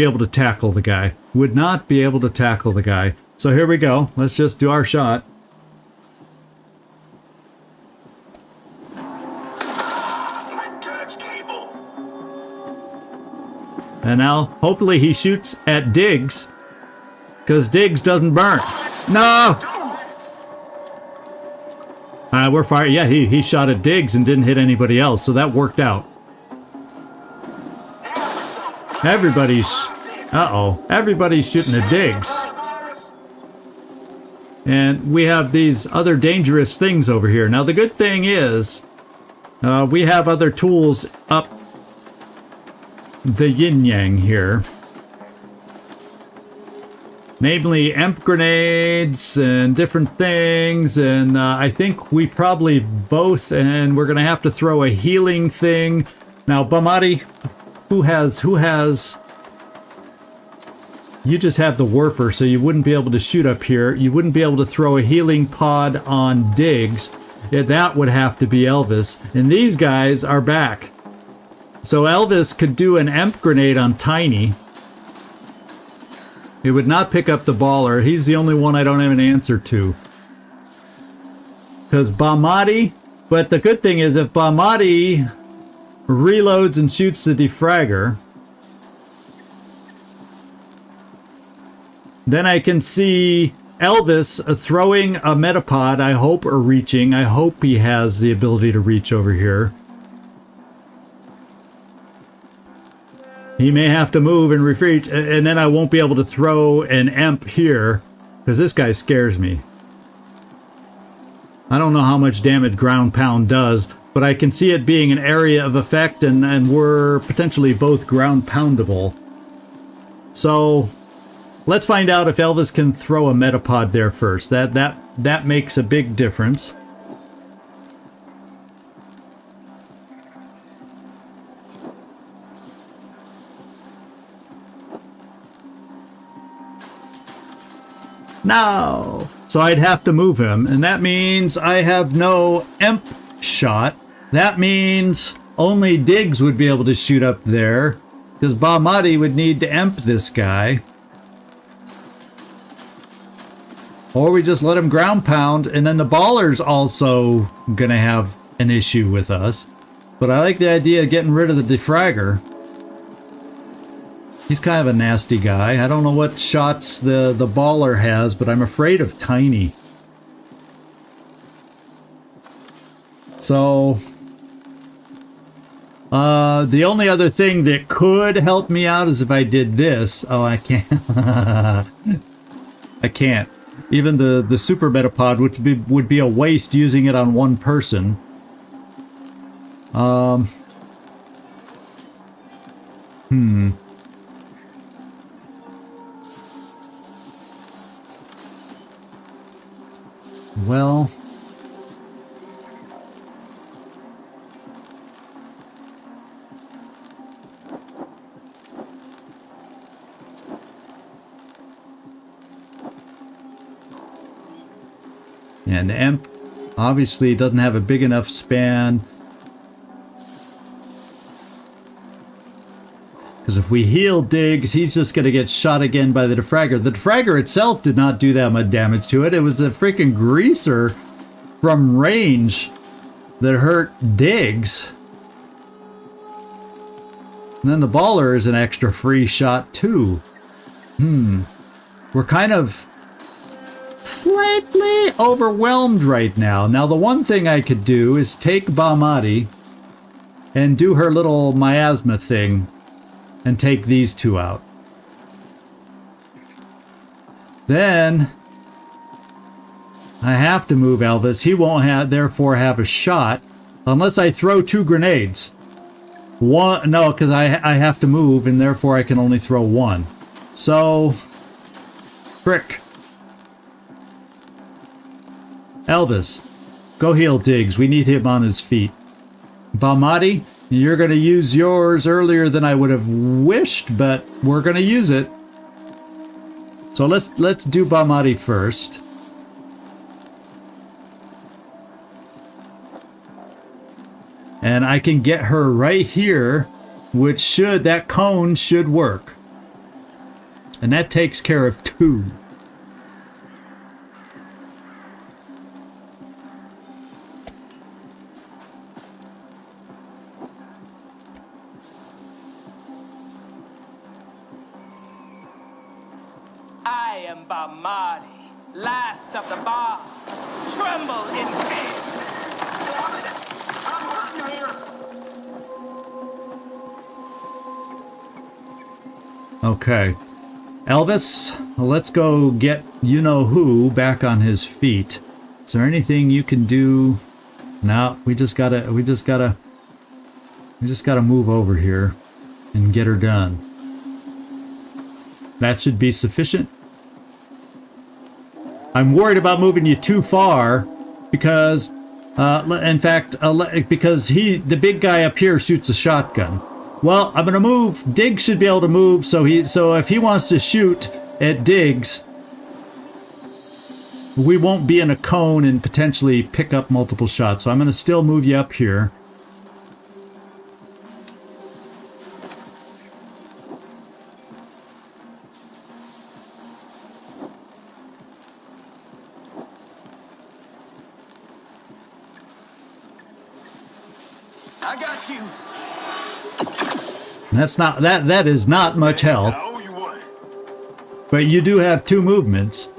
able to tackle the guy. Would not be able to tackle the guy. So here we go. Let's just do our shot. And now, hopefully he shoots at Diggs, because Diggs doesn't burn. No! We're fired. Yeah, he shot at Diggs and didn't hit anybody else, so that worked out. Everybody's shooting at Diggs. And we have these other dangerous things over here. Now, the good thing is, we have other tools up the yin-yang here. Namely, EMP grenades and different things, and I think we probably both, and we're going to have to throw a healing thing. Now, Bamati, who has... You just have the Werfer, so you wouldn't be able to shoot up here. You wouldn't be able to throw a healing pod on Diggs. Yeah, that would have to be Elvis. And these guys are back. So Elvis could do an EMP grenade on Tiny. It would not pick up the baller. He's the only one I don't have an answer to. Because Bamati... But the good thing is if Bamati reloads and shoots the defragger, then I can see Elvis throwing a metapod, I hope, or reaching. I hope he has the ability to reach over here. He may have to move and retreat, and then I won't be able to throw an EMP here, because this guy scares me. I don't know how much damage ground pound does, but I can see it being an area of effect, and we're potentially both ground poundable. So let's find out if Elvis can throw a metapod there first. That makes a big difference. No! So I'd have to move him, and that means I have no EMP shot. That means only Diggs would be able to shoot up there, because Bahmati would need to EMP this guy. Or we just let him ground pound, and then the baller's also gonna have an issue with us. But I like the idea of getting rid of the defragger. He's kind of a nasty guy. I don't know what shots the baller has, but I'm afraid of Tiny. So, the only other thing that could help me out is if I did this. Oh, I can't. I can't. Even the super metapod would be a waste using it on one person. Well, and the EMP obviously doesn't have a big enough span. Because if we heal Diggs, he's just going to get shot again by the defragger. The defragger itself did not do that much damage to it. It was a freaking greaser from range that hurt Diggs. And then the baller is an extra free shot too. We're kind of slightly overwhelmed right now. Now the one thing I could do is take Bahmati and do her little miasma thing and take these two out. Then I have to move Elvis. He won't therefore have a shot unless I throw 2 grenades. One, no, because I have to move, and therefore I can only throw 1. So, frick. Elvis, go heal Diggs. We need him on his feet. Bahmati, you're going to use yours earlier than I would have wished, but we're going to use it. So let's do Bahmati first. And I can get her right here, which that cone should work. And that takes care of 2. I am Bahmati, last of the boss. Tremble in fear. I'm working here. Okay. Elvis, let's go get you-know-who back on his feet. Is there anything you can do? No, we just gotta move over here and get her done. That should be sufficient. I'm worried about moving you too far because, in fact, because the big guy up here shoots a shotgun. Well, I'm gonna move. Diggs should be able to move, so if he wants to shoot at Diggs, we won't be in a cone and potentially pick up multiple shots. So I'm gonna still move you up here. I got you. That is not much help. But you do have 2 movements.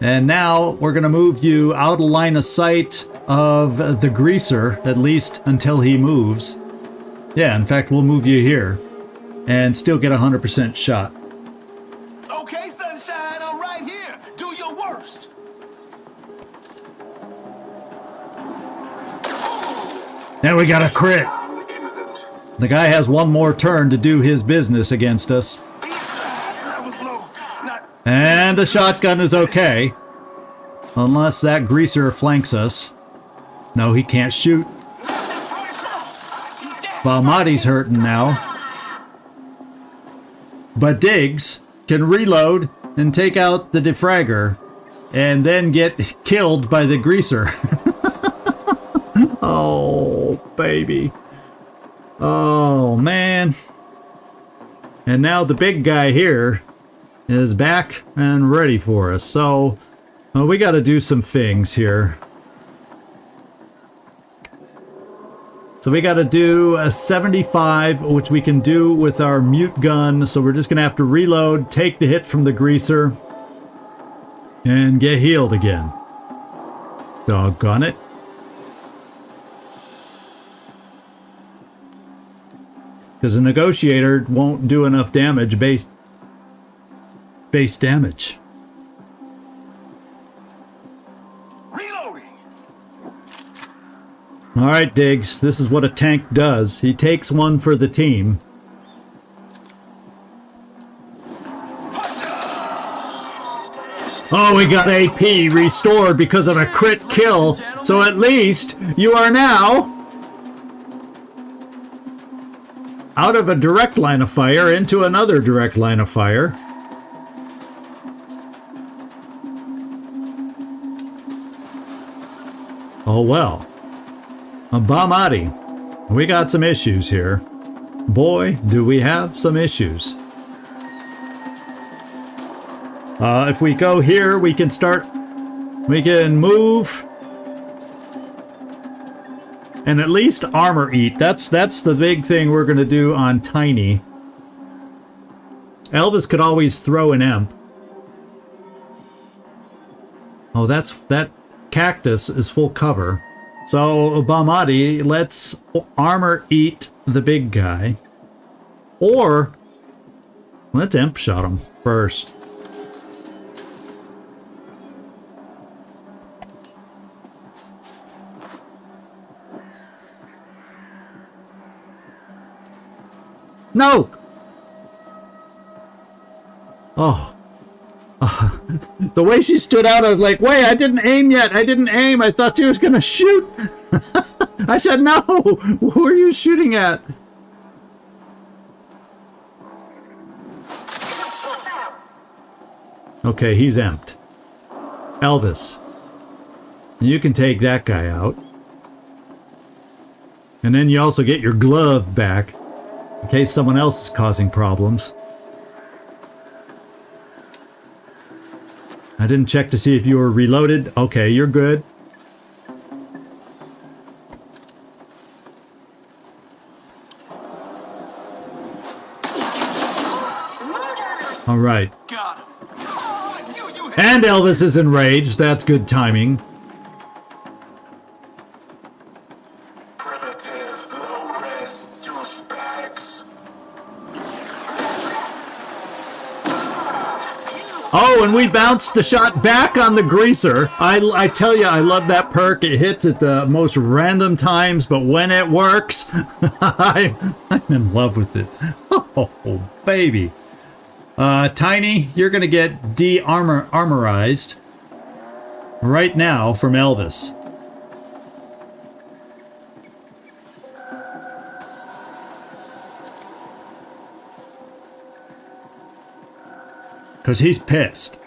And now we're going to move you out of line of sight of the greaser, at least until he moves. Yeah, in fact, we'll move you here and still get 100% shot. Okay, sunshine, I'm right here. Do your worst. Now we got a crit. Down imminent. The guy has one more turn to do his business against us. That was low. Not And the shotgun is okay. Unless that greaser flanks us. No, he can't shoot. Balmati's hurting now. But Diggs can reload and take out the defragger and then get killed by the greaser. Oh, baby. Oh, man. And now the big guy here is back and ready for us. So we got to do some things here. So we got to do a 75, which we can do with our mute gun. So we're just going to have to reload, take the hit from the greaser, and get healed again. Doggone it. Because the negotiator won't do enough damage, base damage. reloading. All right, Diggs, this is what a tank does. He takes one for the team. Oh, we got AP restored because of a crit kill. So at least you are now out of a direct line of fire into another direct line of fire. Oh well. Balmati, we got some issues here. Boy, do we have some issues. If we go here, we can move. And at least armor eat. That's the big thing we're going to do on Tiny. Elvis could always throw an imp. Oh, that cactus is full cover. So, Balmati, let's armor eat the big guy. Or, let's imp shot him first. No! Oh. The way she stood out, I was like, wait, I didn't aim yet. I didn't aim. I thought she was going to shoot. I said, no. Who are you shooting at? Okay, he's empty. Elvis. You can take that guy out. And then you also get your glove back in case someone else is causing problems. I didn't check to see if you were reloaded. Okay, you're good. All right. Got him. And Elvis is enraged. That's good timing. Primitive, low-res douchebags. Oh, and we bounced the shot back on the greaser. I tell you, I love that perk. It hits at the most random times, but when it works, I'm in love with it. Oh, baby. Tiny, you're going to get de-armorized right now from Elvis. Because he's pissed.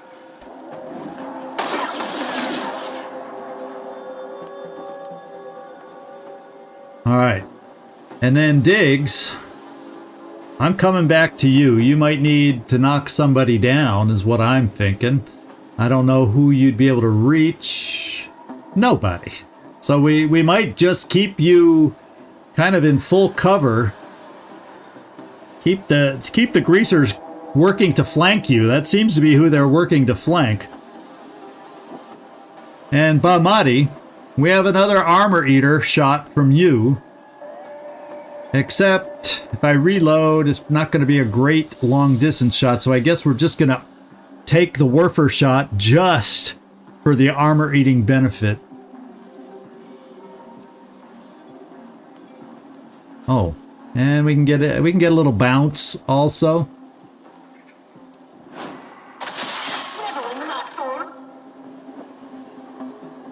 Alright. And then Diggs, I'm coming back to you. You might need to knock somebody down, is what I'm thinking. I don't know who you'd be able to reach. Nobody. So we might just keep you kind of in full cover. Keep the greasers working to flank you. That seems to be who they're working to flank. And Balmati, we have another armor eater shot from you. Except if I reload, it's not going to be a great long distance shot. So I guess we're just going to take the Werfer shot just for the armor eating benefit. Oh, and we can get a little bounce also.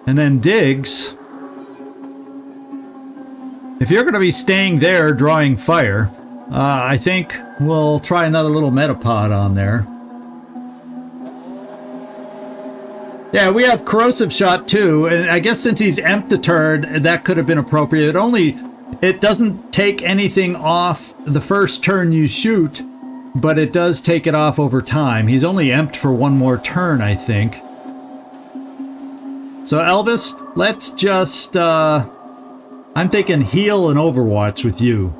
And then Diggs, if you're going to be staying there drawing fire, I think we'll try another little metapod on there. Yeah, we have corrosive shot too, and I guess since he's empty-turned, that could have been appropriate. It doesn't take anything off the first turn you shoot, but it does take it off over time. He's only empty for one more turn, I think. So Elvis, let's just, I'm thinking heal and Overwatch with you.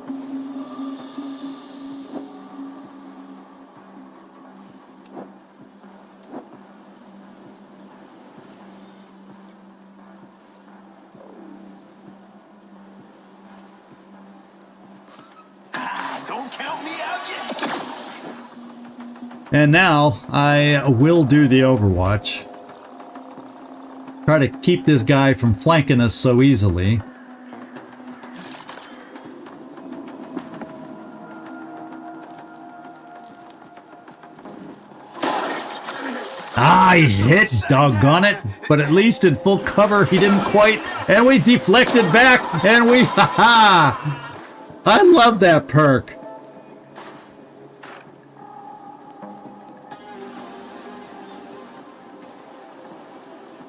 Don't count me out yet. And now I will do the Overwatch. Try to keep this guy from flanking us so easily. Ah, he's hit, doggone it. But at least in full cover, he didn't quite. And we deflected back, and we, ha-ha! I love that perk.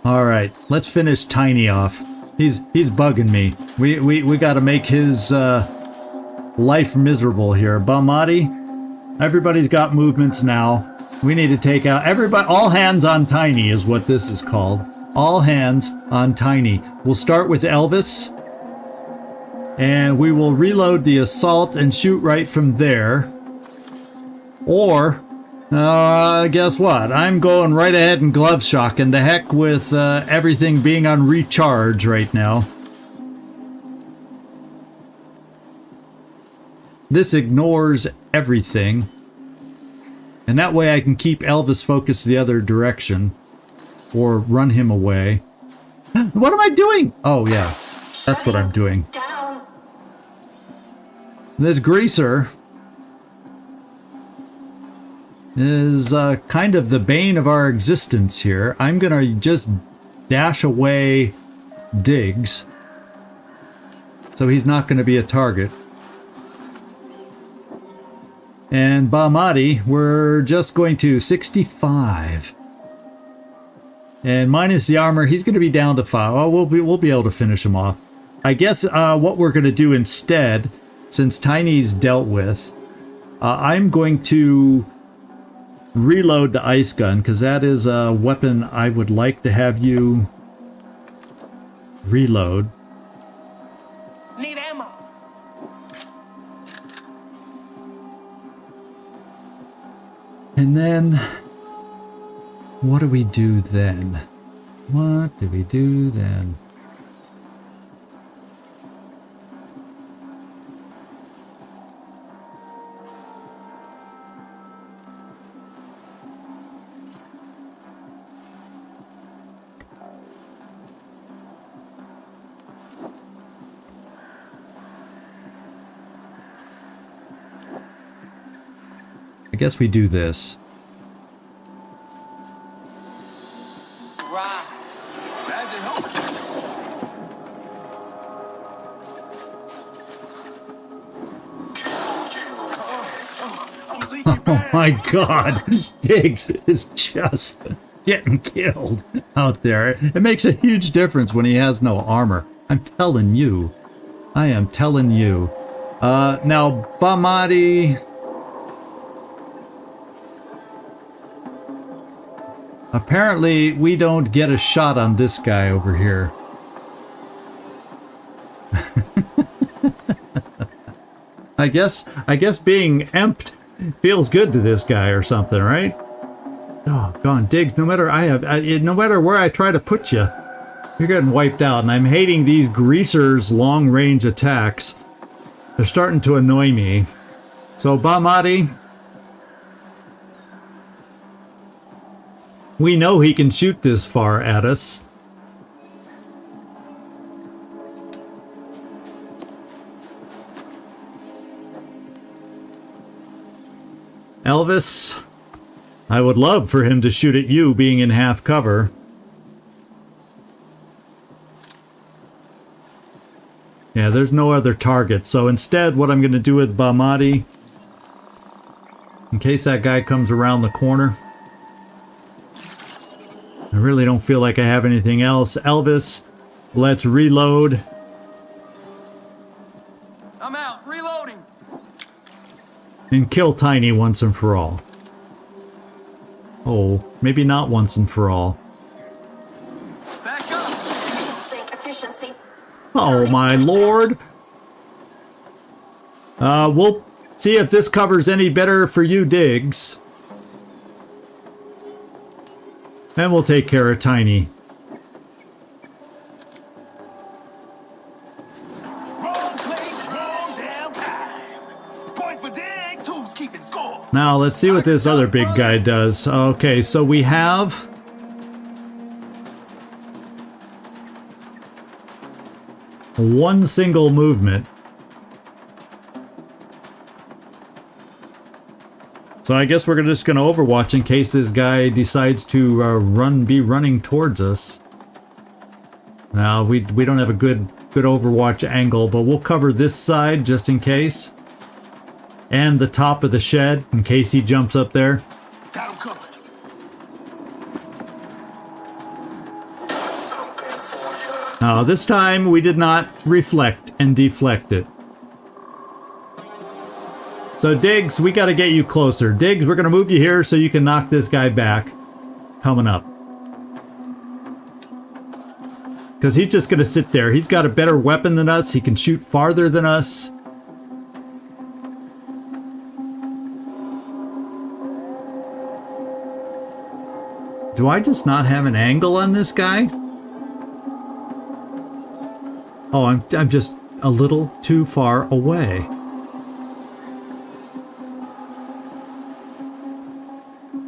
All right, let's finish Tiny off. He's bugging me. We got to make his life miserable here. Bamati, everybody's got movements now. We need to take out everybody. All hands on Tiny is what this is called. All hands on Tiny. We'll start with Elvis, and we will reload the assault and shoot right from there. Or guess what? I'm going right ahead and glove shock, and the heck with everything being on recharge right now. This ignores everything. And that way I can keep Elvis focused the other direction. Or run him away. What am I doing? Oh yeah, that's what I'm doing. This greaser is kind of the bane of our existence here. I'm gonna just dash away Diggs, so he's not gonna be a target. And Bamati, we're just going to 65. And minus the armor, he's going to be down to 5. Oh, we'll be able to finish him off. I guess what we're going to do instead, since Tiny's dealt with, I'm going to reload the ice gun, because that is a weapon I would like to have you reload. Need ammo. And then, what do we do then? What do we do then? I guess we do this. Oh my god, Diggs is just getting killed out there. It makes a huge difference when he has no armor. I'm telling you. I am telling you. Now, Bamati. Apparently, we don't get a shot on this guy over here. I guess being emped feels good to this guy or something, right? Oh, gone, Diggs. No matter no matter where I try to put you, you're getting wiped out. And I'm hating these greasers' long-range attacks. They're starting to annoy me. So, Bamati, we know he can shoot this far at us. Elvis, I would love for him to shoot at you being in half cover. Yeah, there's no other target. So instead, what I'm going to do with Bahmati, in case that guy comes around the corner, I really don't feel like I have anything else. Elvis, let's reload. I'm out. Reloading. And kill Tiny once and for all. Oh, maybe not once and for all. Back up. Sync efficiency. Oh my lord. We'll see if this covers any better for you, Diggs. And we'll take care of Tiny. Wrong place, wrong damn time. Point for Diggs. Who's keeping score? Now let's see what this other big guy does. Okay, so we have one single movement. So I guess we're just going to overwatch in case this guy decides to be running towards us. Now we don't have a good overwatch angle, but we'll cover this side just in case. And the top of the shed in case he jumps up there. Got him covered. Something for you. Now this time we did not reflect and deflect it. So Diggs, we got to get you closer. Diggs, we're going to move you here so you can knock this guy back. Coming up. Because he's just going to sit there. He's got a better weapon than us. He can shoot farther than us. Do I just not have an angle on this guy? Oh, I'm just a little too far away.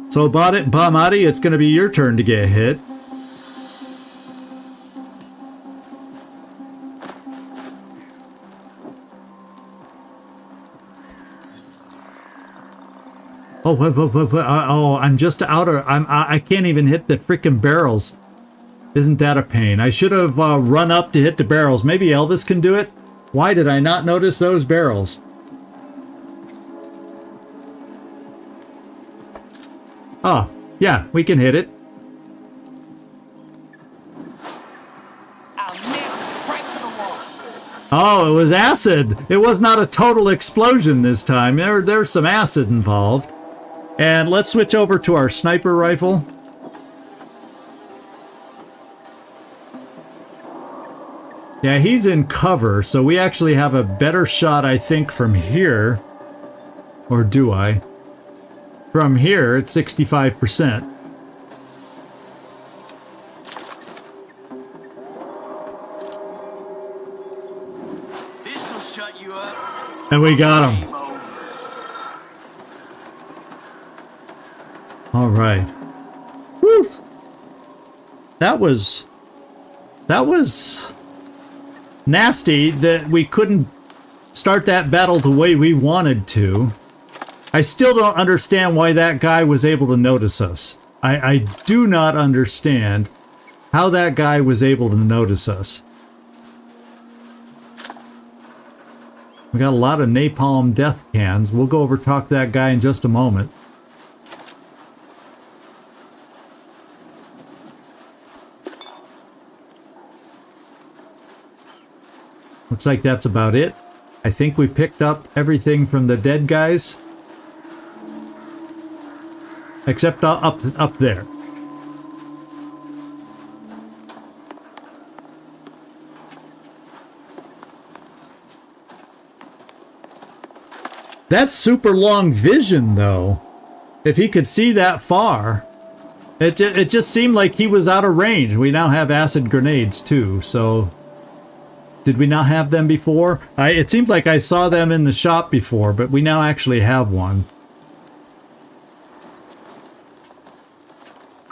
So Bahmati, it's going to be your turn to get hit. Oh, I'm just out of... I can't even hit the freaking barrels. Isn't that a pain? I should have run up to hit the barrels. Maybe Elvis can do it? Why did I not notice those barrels? Oh, yeah, we can hit it. Oh, it was acid. It was not a total explosion this time. There's some acid involved. And let's switch over to our sniper rifle. Yeah, he's in cover, so we actually have a better shot, I think, from here. Or do I? From here, it's 65%. This'll shut you up. And we got him. All right. Whew. That was nasty that we couldn't start that battle the way we wanted to. I still don't understand why that guy was able to notice us. I do not understand how that guy was able to notice us. We got a lot of napalm death cans. We'll go over talk to that guy in just a moment. Looks like that's about it. I think we picked up everything from the dead guys. Except up there. That's super long vision, though. If he could see that far. It just seemed like he was out of range. We now have acid grenades, too, so... Did we not have them before? It seemed like I saw them in the shop before, but we now actually have one.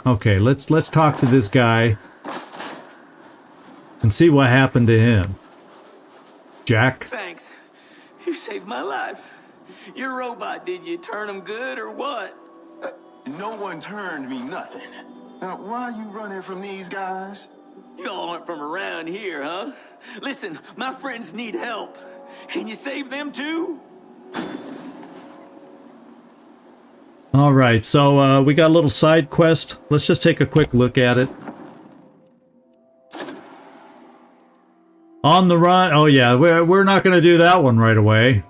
Okay, let's talk to this guy and see what happened to him. Jack? Thanks. You saved my life. Your robot, did you turn him good or what? No one turned me nothing. Now, why you running from these guys? Y'all aren't from around here, huh? Listen, my friends need help. Can you save them too? All right, so we got a little side quest. Let's just take a quick look at it. On the run. Oh yeah, we're not going to do that one right away.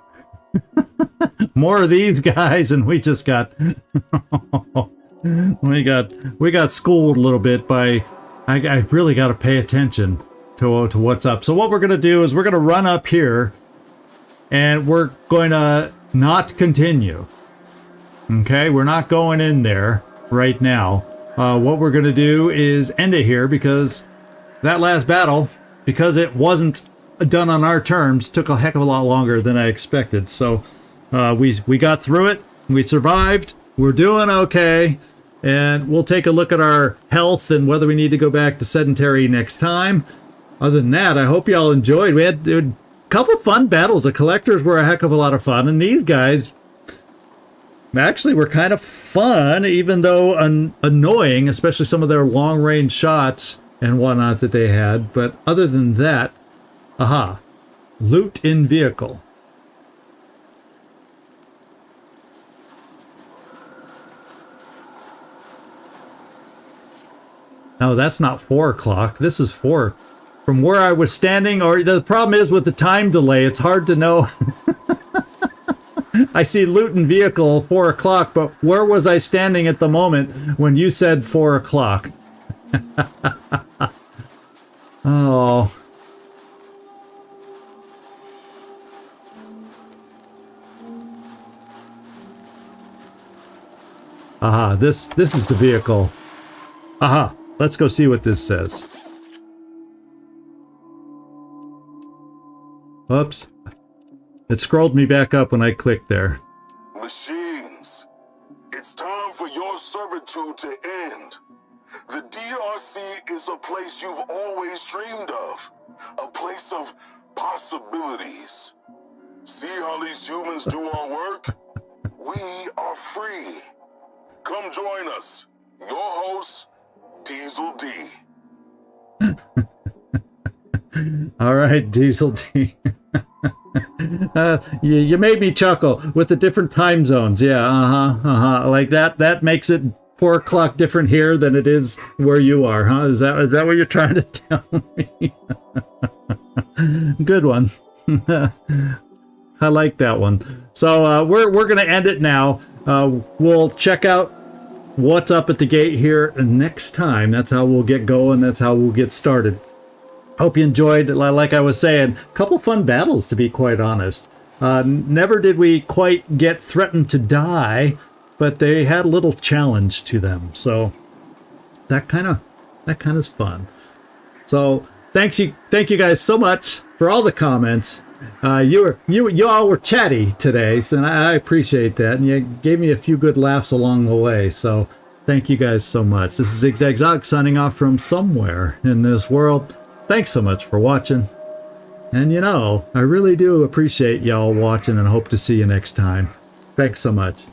More of these guys, and we just got we got schooled a little bit by. I really got to pay attention to what's up. So what we're going to do is we're going to run up here, and we're going to not continue. Okay, we're not going in there right now. What we're going to do is end it here, because that last battle, because it wasn't done on our terms, took a heck of a lot longer than I expected. So we got through it. We survived. We're doing okay. And we'll take a look at our health and whether we need to go back to sedentary next time. Other than that, I hope y'all enjoyed. We had a couple fun battles. The collectors were a heck of a lot of fun. And these guys actually were kind of fun, even though annoying, especially some of their long-range shots and whatnot that they had. But other than that, aha, loot in vehicle. No, that's not 4 o'clock. This is 4. From where I was standing, or the problem is with the time delay, it's hard to know. I see loot in vehicle 4 o'clock, but where was I standing at the moment when you said 4 o'clock? Oh. Aha, this is the vehicle. Aha, let's go see what this says. Oops. It scrolled me back up when I clicked there. Machines, it's time for your servitude to end. The DRC is a place you've always dreamed of. A place of possibilities. See how these humans do our work? We are free. Come join us. Your host, Diesel D. All right, Diesel D. You made me chuckle with the different time zones. Yeah, like that makes it 4 o'clock different here than it is where you are, huh? Is that what you're trying to tell me? Good one. I like that one. So we're gonna end it now. We'll check out what's up at the gate here next time. That's how we'll get going. That's how we'll get started. Hope you enjoyed. Like I was saying, a couple fun battles, to be quite honest. Never did we quite get threatened to die, but they had a little challenge to them. So that kind of is fun. So thank you guys so much for all the comments. You all were chatty today, so I appreciate that, and you gave me a few good laughs along the way. So thank you guys so much. This is Zigzag Zog signing off from somewhere in this world. Thanks so much for watching. And I really do appreciate y'all watching, and hope to see you next time. Thanks so much.